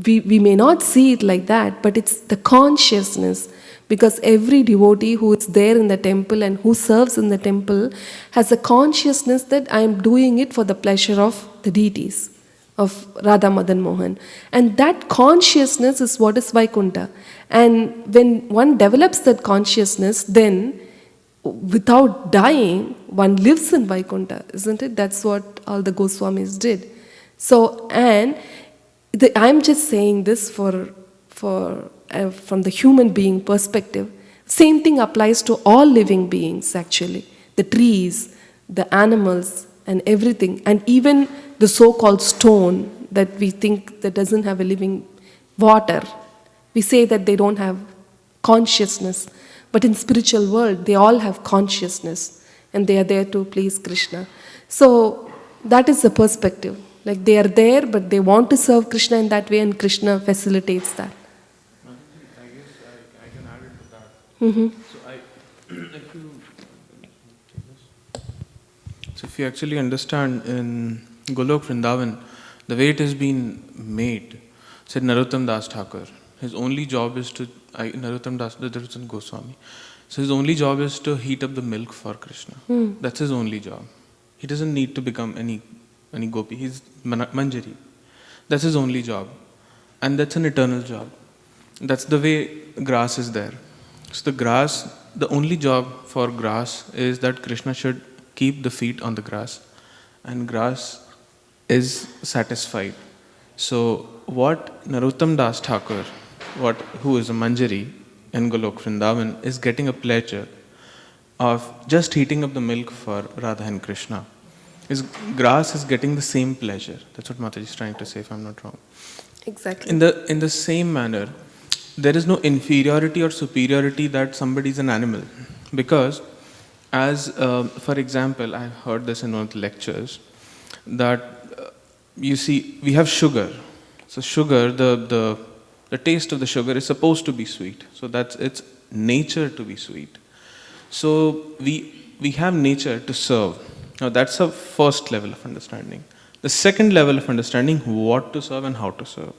we may not see it like that, but it's the consciousness, because every devotee who is there in the temple and who serves in the temple has a consciousness that I am doing it for the pleasure of the deities, of Radha Madan Mohan. And that consciousness is what is Vaikuntha. And when one develops that consciousness, then without dying, one lives in Vaikuntha, isn't it? That's what all the Goswamis did. So, and I'm just saying this from the human being perspective. Same thing applies to all living beings, actually. The trees, the animals, and everything. And even the so-called stone that we think that doesn't have a living water. We say that they don't have consciousness. But in spiritual world, they all have consciousness. And they are there to please Krishna. So that is the perspective. Like they are there, but they want to serve Krishna in that way, and Krishna facilitates that. I guess I can add it to that. So if you actually understand in Golok Vrindavan, the way it has been made, said Narottam Das Thakur, his only job is to, Narottam Das Goswami, so his only job is to heat up the milk for Krishna. That's his only job. He doesn't need to become any gopi. He's Manjari. That's his only job. And that's an eternal job. That's the way grass is there. So the only job for grass is that Krishna should keep the feet on the grass. And grass is satisfied. So what Narottam Das Thakur, who is a Manjari in Golok Vrindavan, is getting a pleasure of just heating up the milk for Radha and Krishna. Grass is getting the same pleasure. That's what Mataji is trying to say, if I'm not wrong. Exactly. In the same manner, there is no inferiority or superiority that somebody is an animal. Because as, for example, I heard this in one of the lectures, that you see, we have sugar. So sugar, the taste of the sugar is supposed to be sweet. So that's its nature to be sweet. So we have nature to serve. Now that's a first level of understanding. The second level of understanding, what to serve and how to serve.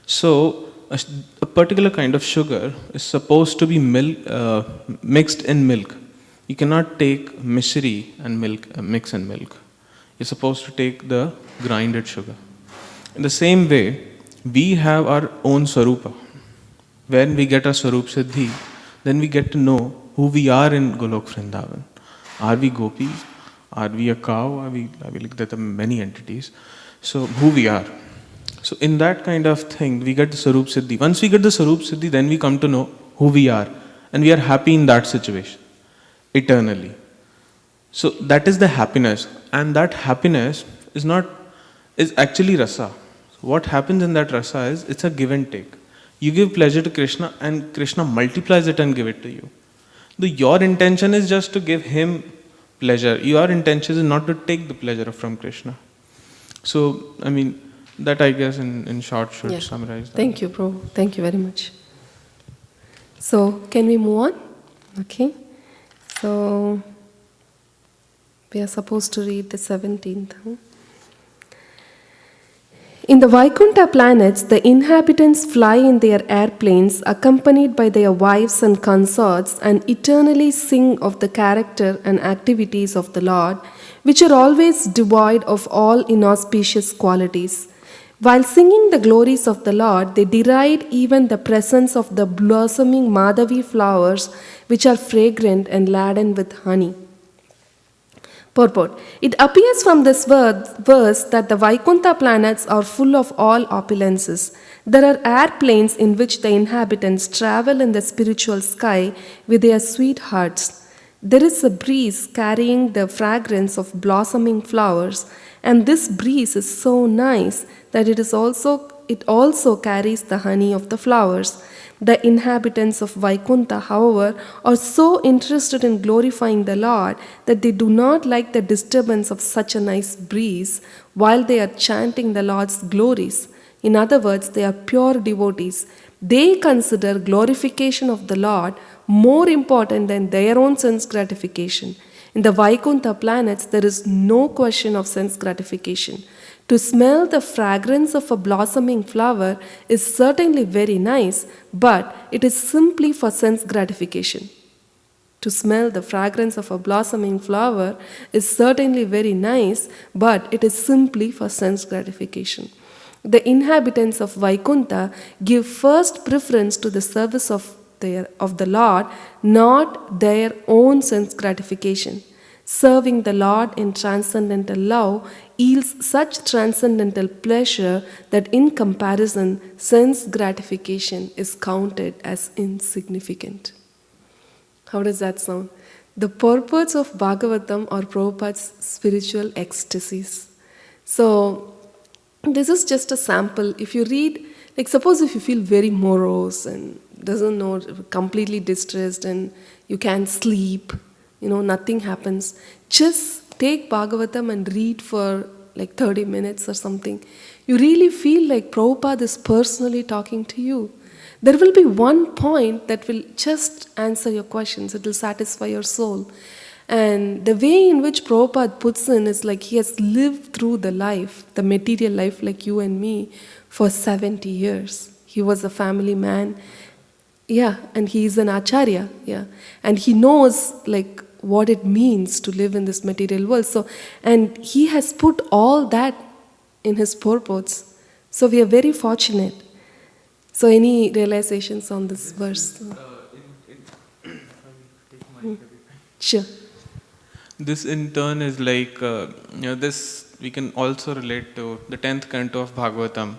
So a particular kind of sugar is supposed to be mixed in milk. You cannot take mishri and milk, mix in milk. you're supposed to take the grinded sugar. In the same way, we have our own Swarupa. When we get our Swarup Siddhi, then we get to know who we are in Golok Vrindavan. Are we gopis? Are we a cow? Are we like, there are many entities. So who we are. So in that kind of thing, we get the Swarup Siddhi. Once we get the Swarup Siddhi, then we come to know who we are. And we are happy in that situation, eternally. So that is the happiness. And that happiness is actually rasa. So what happens in that rasa is, it's a give and take. You give pleasure to Krishna and Krishna multiplies it and give it to you. Your intention is just to give him pleasure. Your intention is not to take the pleasure from Krishna. So, I mean, that I guess in short should summarize that. Thank you, Prabhu. Thank you very much. So, can we move on? Okay. So, we are supposed to read the 17th. In the Vaikuntha planets, the inhabitants fly in their airplanes accompanied by their wives and consorts and eternally sing of the character and activities of the Lord, which are always devoid of all inauspicious qualities. While singing the glories of the Lord, they deride even the presence of the blossoming Madhavi flowers, which are fragrant and laden with honey. Purport. It appears from this verse that the Vaikuntha planets are full of all opulences. There are airplanes in which the inhabitants travel in the spiritual sky with their sweethearts. There is a breeze carrying the fragrance of blossoming flowers, and this breeze is so nice that it also carries the honey of the flowers. The inhabitants of Vaikuntha, however, are so interested in glorifying the Lord that they do not like the disturbance of such a nice breeze while they are chanting the Lord's glories. In other words, they are pure devotees. They consider glorification of the Lord more important than their own sense gratification. In the Vaikuntha planets, there is no question of sense gratification. To smell the fragrance of a blossoming flower is certainly very nice, but it is simply for sense gratification. To smell the fragrance of a blossoming flower is certainly very nice, but it is simply for sense gratification. The inhabitants of Vaikuntha give first preference to the service of the Lord, not their own sense gratification. Serving the Lord in transcendental love yields such transcendental pleasure that in comparison, sense gratification is counted as insignificant. How does that sound? The purports of Bhagavatam are Prabhupada's spiritual ecstasies. So, this is just a sample. If you read, like suppose if you feel very morose and doesn't know, completely distressed and you can't sleep, nothing happens. Just take Bhagavatam and read for like 30 minutes or something. You really feel like Prabhupada is personally talking to you. There will be one point that will just answer your questions. It will satisfy your soul. And the way in which Prabhupada puts in is like he has lived through the life, the material life like you and me, for 70 years. He was a family man. Yeah, and he is an acharya. Yeah, and he knows like what it means to live in this material world. So, and he has put all that in his purports. So we are very fortunate. So any realizations on this verse? Sure. This in turn is like, this we can also relate to the 10th canto of Bhagavatam,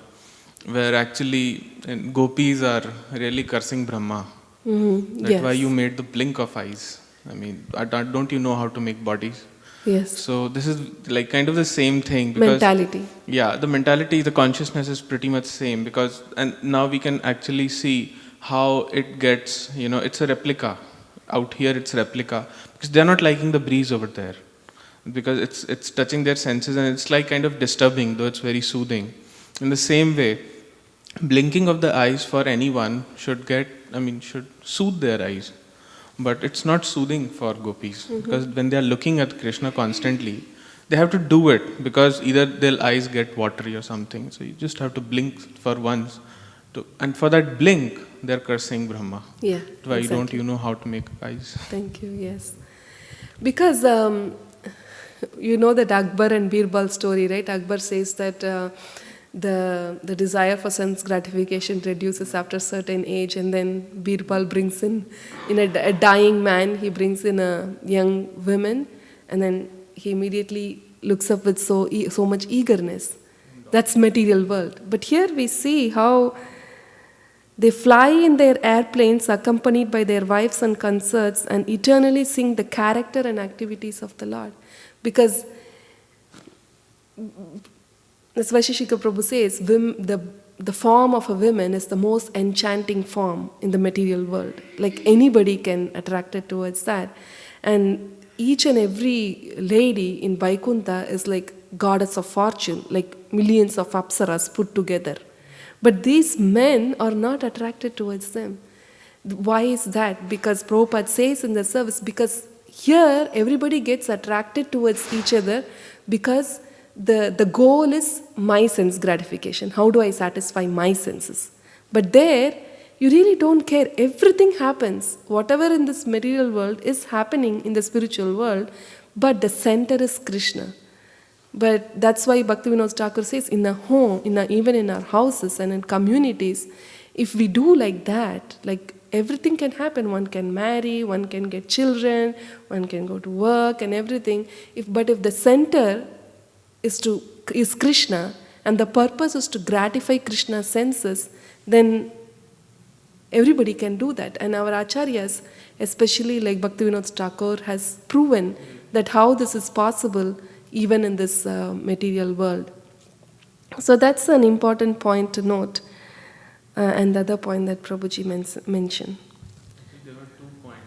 where actually gopis are really cursing Brahma. That's why you made the blink of eyes. I mean, don't you know how to make bodies? Yes. So this is like kind of the same thing. Because, mentality. Yeah, the mentality, the consciousness is pretty much same because, and now we can actually see how it gets, it's a replica. Out here it's replica because they're not liking the breeze over there because it's touching their senses and it's like kind of disturbing, though it's very soothing. In the same way, blinking of the eyes for anyone should soothe their eyes. But it's not soothing for gopis because when they are looking at Krishna constantly, they have to do it because either their eyes get watery or something. So you just have to blink for once. And for that blink, they're cursing Brahma. Yeah. Why exactly. don't you know how to make eyes? Thank you, yes. Because You know that Akbar and Birbal story, right? Akbar says that the desire for sense gratification reduces after a certain age, and then Birbal brings in a dying man, he brings in a young woman, and then he immediately looks up with so much eagerness. That's material world. But here we see how they fly in their airplanes accompanied by their wives and consorts and eternally sing the character and activities of the Lord. Because as Vaisheshika Prabhu says, the form of a woman is the most enchanting form in the material world. Like anybody can attracted towards that. And each and every lady in Vaikuntha is like goddess of fortune, like millions of apsaras put together. But these men are not attracted towards them. Why is that? Because Prabhupada says in the service, because here everybody gets attracted towards each other because the goal is my sense gratification. How do I satisfy my senses? But there, you really don't care. Everything happens. Whatever in this material world is happening in the spiritual world, but the center is Krishna. But that's why Bhaktivinoda Thakur says, in a home, even in our houses and in communities, if we do like that, like everything can happen. One can marry, one can get children, one can go to work and everything. But if the center is Krishna and the purpose is to gratify Krishna's senses, then everybody can do that. And our acharyas, especially like Bhaktivinoda Thakur, has proven that how this is possible even in this material world. So that's an important point to note. And the other point that Prabhuji mentioned. There were 2 points.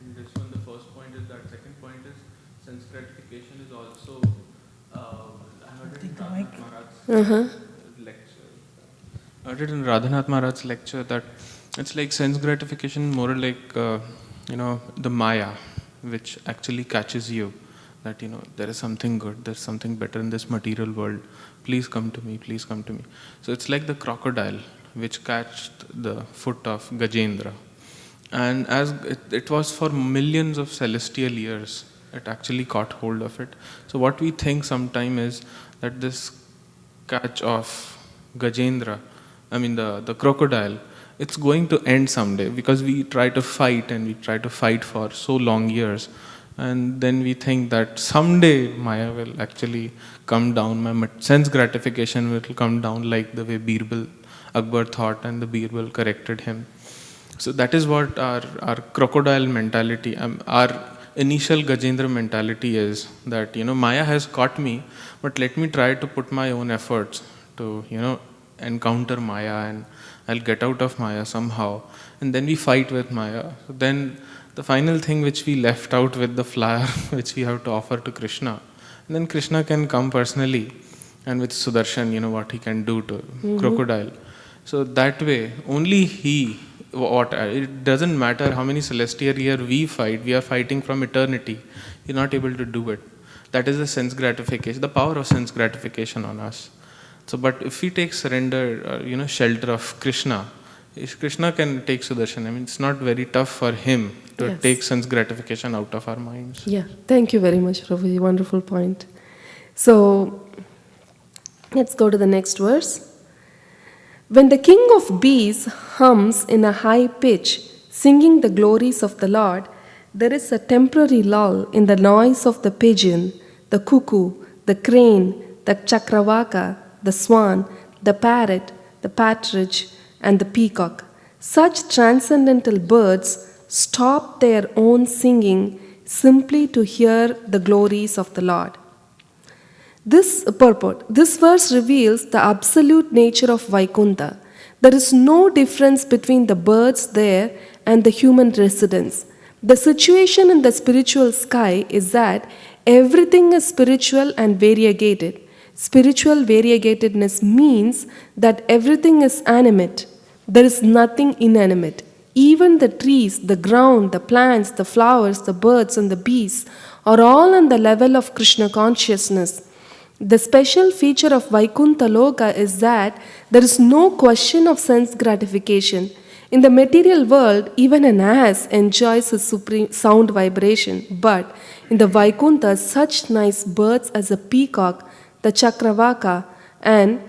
In this one, the first point is that, second point is sense gratification is also, I heard it in Radhanath Maharaj's lecture. I heard it in Radhanath Maharaj's lecture that it's like sense gratification more like, the Maya, which actually catches you. That, there is something good, there's something better in this material world. Please come to me, please come to me. So it's like the crocodile which catched the foot of Gajendra. And as it was for millions of celestial years, it actually caught hold of it. So what we think sometime is that this catch of Gajendra, the crocodile, it's going to end someday because we try to fight and we try to fight for so long years. And then we think that someday Maya will actually come down, my sense gratification will come down like the way Akbar thought and the Birbal corrected him. So that is what our crocodile mentality, our initial Gajendra mentality is that, Maya has caught me, but let me try to put my own efforts to, encounter Maya and I'll get out of Maya somehow. And then we fight with Maya. So then the final thing which we left out with the flower which we have to offer to Krishna. And then Krishna can come personally and with Sudarshan, what he can do to crocodile. So that way, only he, it doesn't matter how many celestial years we fight, we are fighting from eternity. You're not able to do it. That is the sense gratification, the power of sense gratification on us. So, but if we take surrender, shelter of Krishna, Krishna can take Sudarshan. It's not very tough for him to take sense gratification out of our minds. Yeah, thank you very much, Prabhuji. Wonderful point. So, let's go to the next verse. When the king of bees hums in a high pitch, singing the glories of the Lord, there is a temporary lull in the noise of the pigeon, the cuckoo, the crane, the chakravaka, the swan, the parrot, the partridge, and the peacock. Such transcendental birds stop their own singing simply to hear the glories of the Lord. This purport, this verse reveals the absolute nature of Vaikuntha. There is no difference between the birds there and the human residents. The situation in the spiritual sky is that everything is spiritual and variegated. Spiritual variegatedness means that everything is animate. There is nothing inanimate. Even the trees, the ground, the plants, the flowers, the birds, and the bees are all on the level of Krishna consciousness. The special feature of Vaikuntha Loka is that there is no question of sense gratification. In the material world, even an ass enjoys a supreme sound vibration, but in the Vaikuntha, such nice birds as the peacock, the chakravaka, and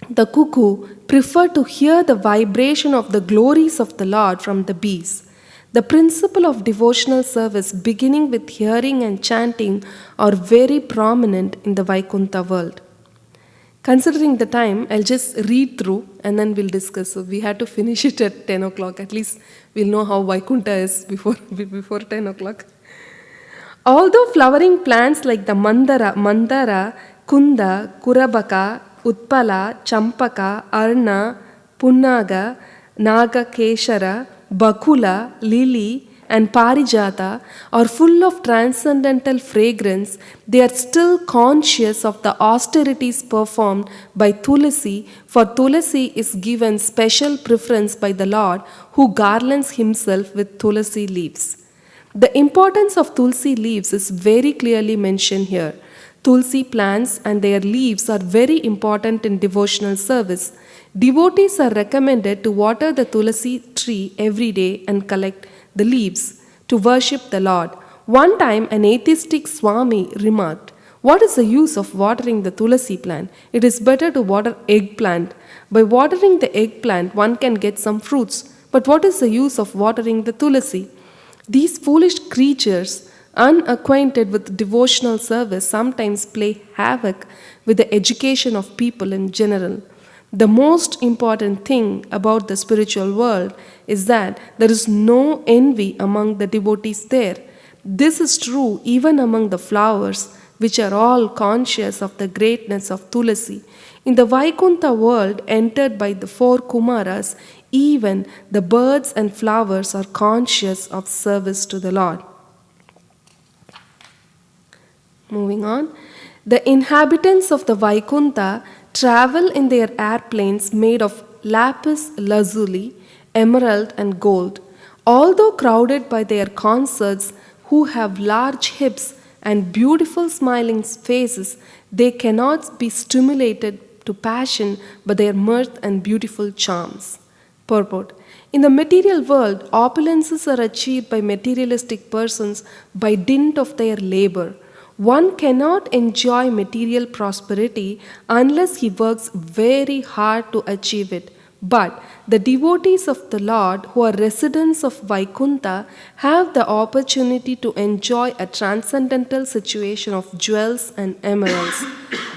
the cuckoo prefer to hear the vibration of the glories of the Lord from the bees. The principle of devotional service, beginning with hearing and chanting, are very prominent in the Vaikuntha world. Considering the time, I'll just read through and then we'll discuss. So we had to finish it at 10 o'clock. At least we'll know how Vaikuntha is before 10 o'clock. Although flowering plants like the mandara, kunda, kurabaka, utpala, champaka, arna, punnaga, naga keshara, bakula, lily, and parijata are full of transcendental fragrance, they are still conscious of the austerities performed by Tulasi, for Tulasi is given special preference by the Lord, who garlands himself with Tulasi leaves. The importance of Tulsi leaves is very clearly mentioned here. Tulsi plants and their leaves are very important in devotional service. Devotees are recommended to water the Tulasi tree every day and collect the leaves to worship the Lord. One time, an atheistic Swami remarked, "What is the use of watering the Tulasi plant? It is better to water eggplant. By watering the eggplant, one can get some fruits. But what is the use of watering the Tulasi?" These foolish creatures, unacquainted with devotional service, sometimes play havoc with the education of people in general. The most important thing about the spiritual world is that there is no envy among the devotees there. This is true even among the flowers, which are all conscious of the greatness of Tulasi. In the Vaikuntha world entered by the four Kumaras, even the birds and flowers are conscious of service to the Lord. Moving on. The inhabitants of the Vaikuntha travel in their airplanes made of lapis lazuli, emerald, and gold. Although crowded by their consorts who have large hips and beautiful smiling faces, they cannot be stimulated to passion by their mirth and beautiful charms. Purport. In the material world, opulences are achieved by materialistic persons by dint of their labor. One cannot enjoy material prosperity unless he works very hard to achieve it. But the devotees of the Lord who are residents of Vaikuntha have the opportunity to enjoy a transcendental situation of jewels and emeralds.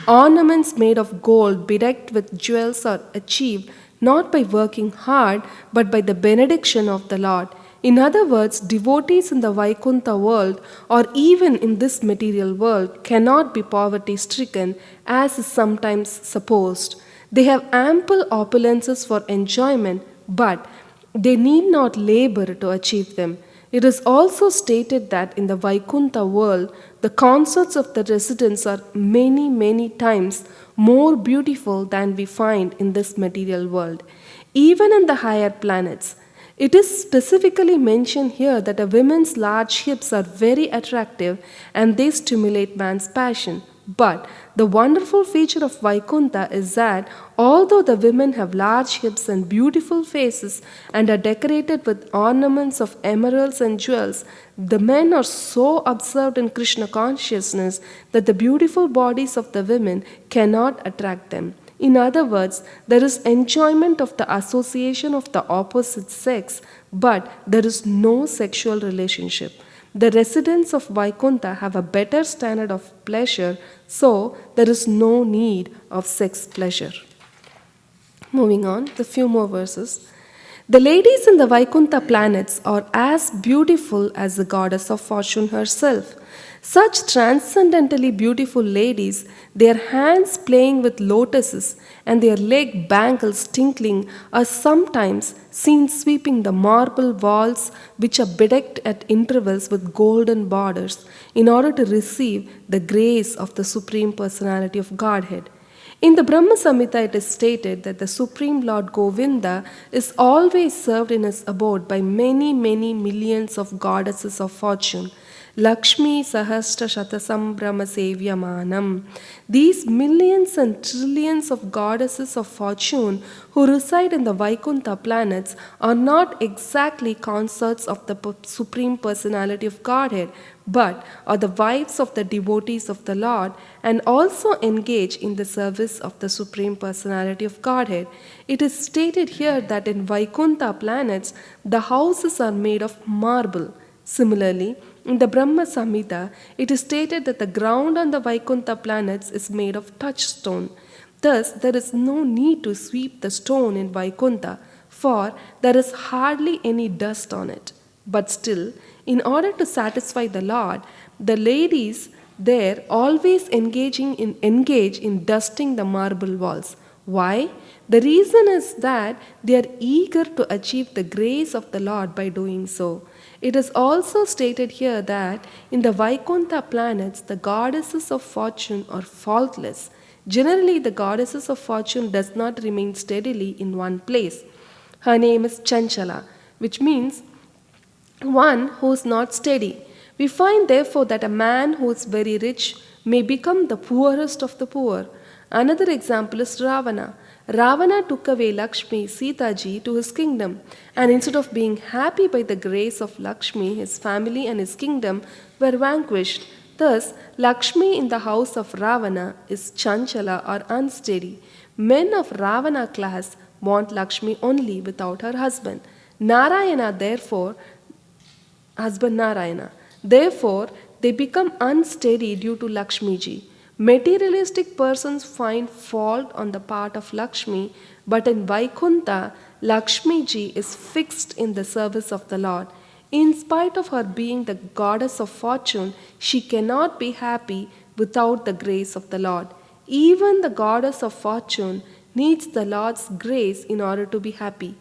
Ornaments made of gold bedecked with jewels are achieved not by working hard but by the benediction of the Lord. In other words, devotees in the Vaikuntha world or even in this material world cannot be poverty stricken as is sometimes supposed. They have ample opulences for enjoyment, but they need not labor to achieve them. It is also stated that in the Vaikuntha world, the consorts of the residents are many, many times more beautiful than we find in this material world. Even in the higher planets, it is specifically mentioned here that a woman's large hips are very attractive and they stimulate man's passion. But the wonderful feature of Vaikuntha is that although the women have large hips and beautiful faces and are decorated with ornaments of emeralds and jewels, the men are so absorbed in Krishna consciousness that the beautiful bodies of the women cannot attract them. In other words, there is enjoyment of the association of the opposite sex, but there is no sexual relationship. The residents of Vaikuntha have a better standard of pleasure, so there is no need of sex pleasure. Moving on, the few more verses. The ladies in the Vaikuntha planets are as beautiful as the goddess of fortune herself. Such transcendently beautiful ladies, their hands playing with lotuses and their leg bangles tinkling, are sometimes seen sweeping the marble walls which are bedecked at intervals with golden borders in order to receive the grace of the Supreme Personality of Godhead. In the Brahma Samhita, it is stated that the Supreme Lord Govinda is always served in his abode by many, many millions of goddesses of fortune. Lakshmi Sahasra Shatasambhrama Sevyamanam. These millions and trillions of goddesses of fortune who reside in the Vaikuntha planets are not exactly consorts of the Supreme Personality of Godhead, but are the wives of the devotees of the Lord and also engage in the service of the Supreme Personality of Godhead. It is stated here that in Vaikuntha planets, the houses are made of marble. Similarly, in the Brahma Samhita, it is stated that the ground on the Vaikuntha planets is made of touchstone. Thus, there is no need to sweep the stone in Vaikuntha, for there is hardly any dust on it. But still, in order to satisfy the Lord, the ladies there always engage in dusting the marble walls. Why? The reason is that they are eager to achieve the grace of the Lord by doing so. It is also stated here that in the Vaikuntha planets, the goddesses of fortune are faultless. Generally, the goddesses of fortune does not remain steadily in one place. Her name is Chanchala, which means one who is not steady. We find therefore that a man who is very rich may become the poorest of the poor. Another example is Ravana. Ravana took away Lakshmi, Sita ji, to his kingdom, and instead of being happy by the grace of Lakshmi, his family and his kingdom were vanquished. Thus, Lakshmi in the house of Ravana is Chanchala or unsteady. Men of Ravana class want Lakshmi only without her husband. Narayana, therefore, husband Narayana. Therefore, they become unsteady due to Lakshmi ji. Materialistic persons find fault on the part of Lakshmi, but in Vaikuntha, Lakshmi ji is fixed in the service of the Lord. In spite of her being the goddess of fortune, she cannot be happy without the grace of the Lord. Even the goddess of fortune needs the Lord's grace in order to be happy.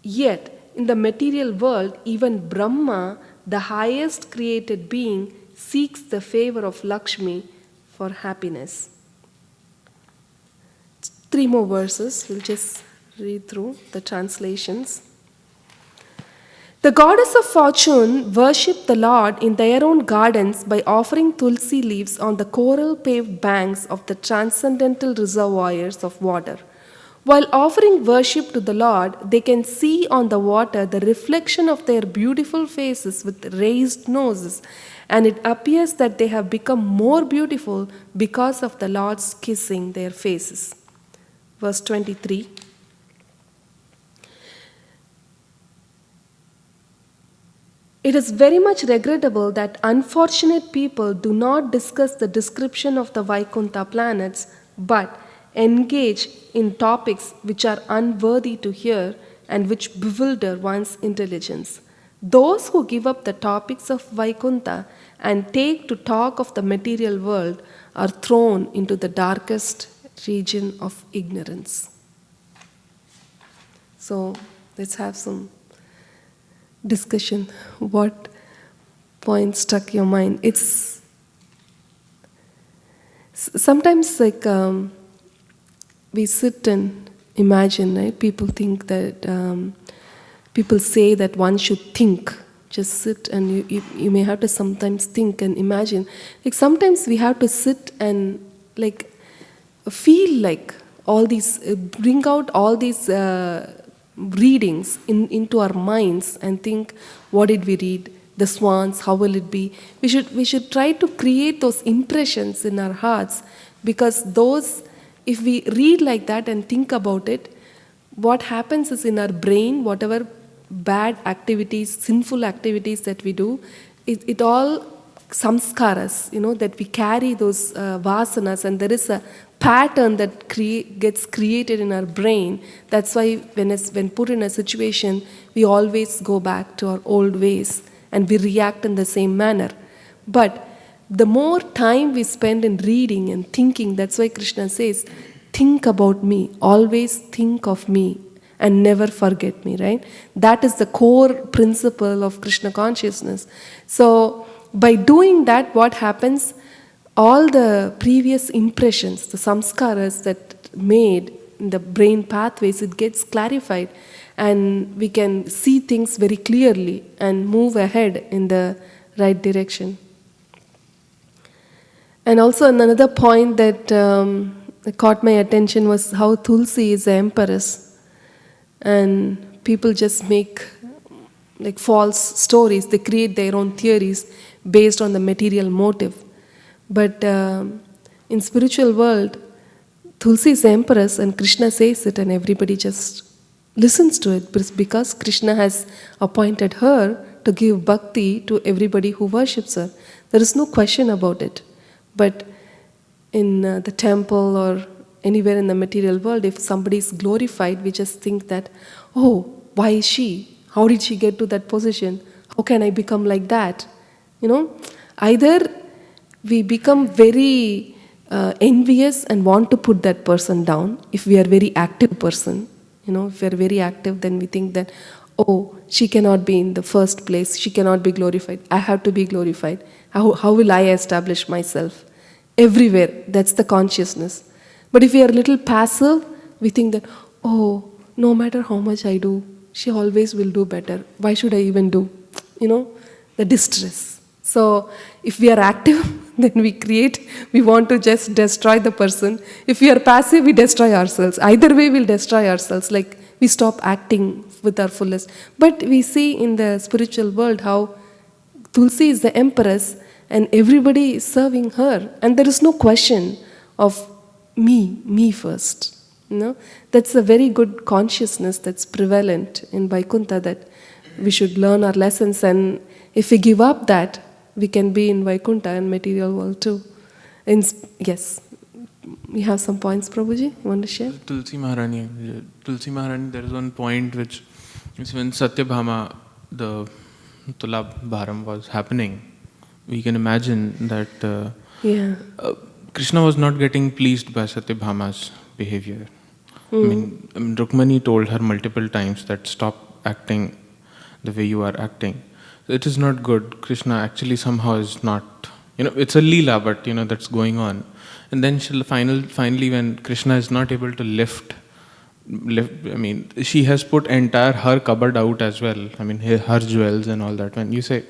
Yet, in the material world, even Brahma, the highest created being, seeks the favor of Lakshmi for happiness. 3 more verses, we'll just read through the translations. The goddess of fortune worship the Lord in their own gardens by offering tulsi leaves on the coral paved banks of the transcendental reservoirs of water. While offering worship to the Lord, they can see on the water the reflection of their beautiful faces with raised noses, and it appears that they have become more beautiful because of the Lord's kissing their faces. Verse 23. It is very much regrettable that unfortunate people do not discuss the description of the Vaikuntha planets, but engage in topics which are unworthy to hear and which bewilder one's intelligence. Those who give up the topics of Vaikuntha and take to talk of the material world are thrown into the darkest region of ignorance. So let's have some discussion. What point struck your mind? It's sometimes like we sit and imagine, right? People think that people say that one should think. Just sit and you may have to sometimes think and imagine. Like sometimes we have to sit and like feel like all these, bring out all these readings into our minds and think, what did we read? The swans, how will it be? We should try to create those impressions in our hearts, because those, if we read like that and think about it, what happens is in our brain, whatever bad activities, sinful activities that we do, it all samskaras, that we carry those vasanas, and there is a pattern that gets created in our brain. That's why when put in a situation, we always go back to our old ways and we react in the same manner. But the more time we spend in reading and thinking, that's why Krishna says, think about me, always think of me and never forget me, right? That is the core principle of Krishna consciousness. So by doing that, what happens? All the previous impressions, the samskaras that made in the brain pathways, it gets clarified. and we can see things very clearly and move ahead in the right direction. And also another point that caught my attention was how Tulsi is the empress, and people just make like false stories. They create their own theories based on the material motive. But in spiritual world, Tulsi is the empress, and Krishna says it, and everybody just listens to it because Krishna has appointed her to give bhakti to everybody who worships her. There is no question about it. But in the temple or anywhere in the material world, if somebody is glorified, we just think that, oh, why is she? How did she get to that position? How can I become like that? You know, either we become very envious and want to put that person down. If we are very active person, you know, if we are very active, then we think that, oh, she cannot be in the first place. She cannot be glorified. I have to be glorified. How will I establish myself? Everywhere, that's the consciousness. But if we are a little passive, we think that, oh, no matter how much I do, she always will do better. Why should I even do? You know, the distress. So if we are active, then we want to just destroy the person. If we are passive, we destroy ourselves. Either way, we'll destroy ourselves. Like we stop acting with our fullest. But we see in the spiritual world how Tulsi is the empress and everybody is serving her. And there is no question of me first. You know? That's a very good consciousness that's prevalent in Vaikuntha, that we should learn our lessons, and if we give up that, we can be in Vaikuntha and material world too. Yes, you have some points, Prabhuji, you want to share? Tulsi Maharani, there is one point which is when Satyabhama, the Tulab Bharam was happening, we can imagine that Krishna was not getting pleased by Satyabhama's behavior. I mean, Rukmani told her multiple times that stop acting the way you are acting. It is not good. Krishna actually somehow is not, it's a Leela, but that's going on. And then finally when Krishna is not able to lift, she has put entire her cupboard out as well. I mean, her jewels and all that. When you say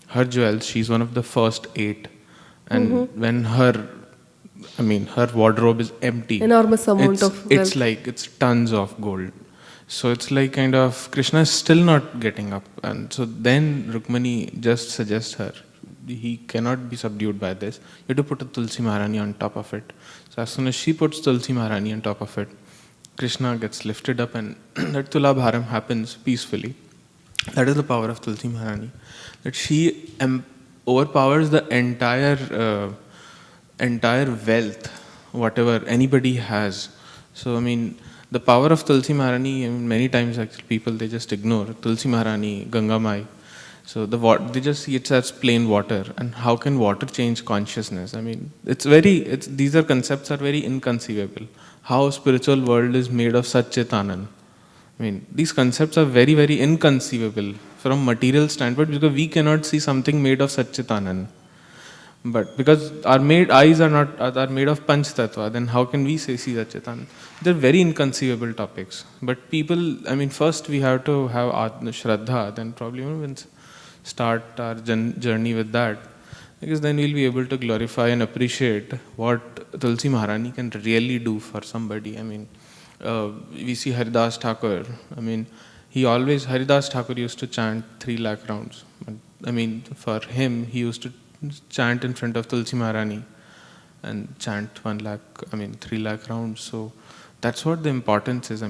her jewels, she's one of the first 8. And when her wardrobe is empty. Enormous amount of wealth. It's like, it's tons of gold. So it's like kind of, Krishna is still not getting up. And so then Rukmani just suggests her, he cannot be subdued by this. You have to put a Tulsi Maharani on top of it. So as soon as she puts Tulsi Maharani on top of it, Krishna gets lifted up and that Tulabharam happens peacefully. That is the power of Tulsi Maharani. That she overpowers the entire wealth, whatever anybody has. So the power of Tulsi Maharani, many times actually people, they just ignore Tulsi Maharani, Ganga Mai. So they just see it as plain water. And how can water change consciousness? These concepts are very inconceivable. How spiritual world is made of Satchitanand. These concepts are very, very inconceivable from material standpoint, because we cannot see something made of Satchitanand. But because our eyes are made of Panch Tattva, then how can we see Satchitanand? They're very inconceivable topics. But people, first we have to have Shraddha, then probably we'll start our journey with that. Because then we'll be able to glorify and appreciate what Tulsi Maharani can really do for somebody. We see Haridas Thakur. Haridas Thakur used to chant 3 lakh rounds. For him, he used to chant in front of Tulsi Maharani and chant 3 lakh rounds. So that's what the importance is.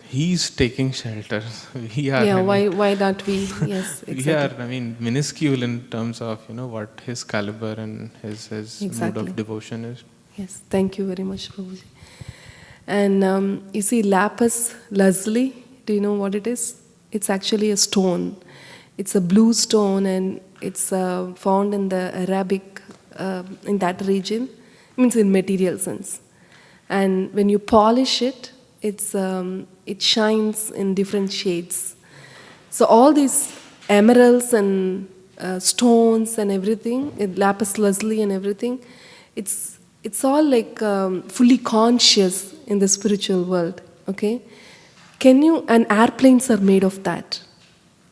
He's taking shelter. Why not we? Yes, exactly. We are, minuscule in terms of, what his caliber and his mood of devotion is. Yes, thank you very much, Prabhuji. And you see lapis lazuli, do you know what it is? It's actually a stone. It's a blue stone, and it's found in the Arabic, in that region. It means in material sense. And when you polish it, it shines in different shades. So all these emeralds and stones and everything, lapis lazuli and everything, it's all like fully conscious in the spiritual world. Okay, and airplanes are made of that.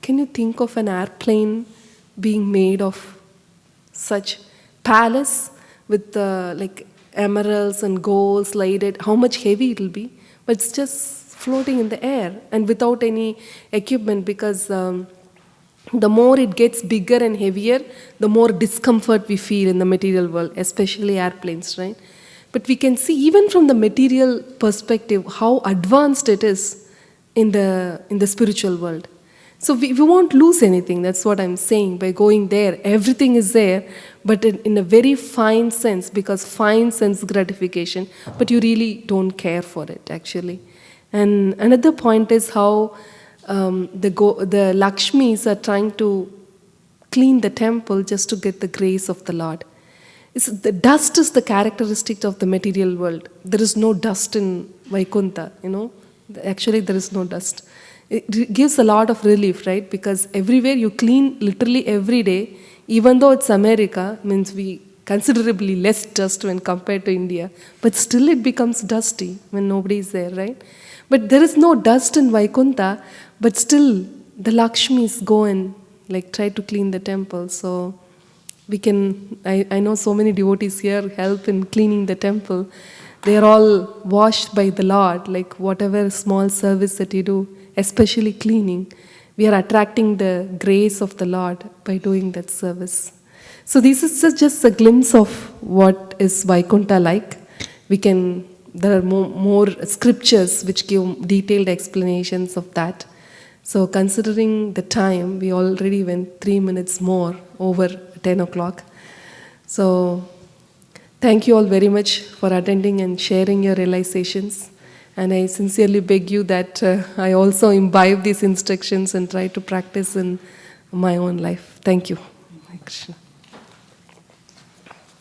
Can you think of an airplane being made of such palace with like emeralds and golds lighted? How much heavy it'll be? But it's just floating in the air and without any equipment, because the more it gets bigger and heavier, the more discomfort we feel in the material world, especially airplanes, right? But we can see even from the material perspective how advanced it is in the spiritual world. So we won't lose anything, that's what I'm saying, by going there. Everything is there, but in a very fine sense, because fine sense gratification, but you really don't care for it, actually. And another point is how the Lakshmis are trying to clean the temple just to get the grace of the Lord. The dust is the characteristic of the material world. There is no dust in Vaikuntha, Actually, there is no dust. It gives a lot of relief, right? Because everywhere you clean literally every day, even though it's America, means we considerably less dust when compared to India, but still it becomes dusty when nobody is there, right? But there is no dust in Vaikuntha, but still the Lakshmis go and try to clean the temple. So we can, I know so many devotees here help in cleaning the temple. They are all washed by the Lord, like whatever small service that you do, especially cleaning, we are attracting the grace of the Lord by doing that service. So this is just a glimpse of what is Vaikuntha like. There are more scriptures which give detailed explanations of that. So considering the time, we already went 3 minutes more over 10 o'clock. So thank you all very much for attending and sharing your realizations. And I sincerely beg you that I also imbibe these instructions and try to practice in my own life. Thank you. Hare Krishna.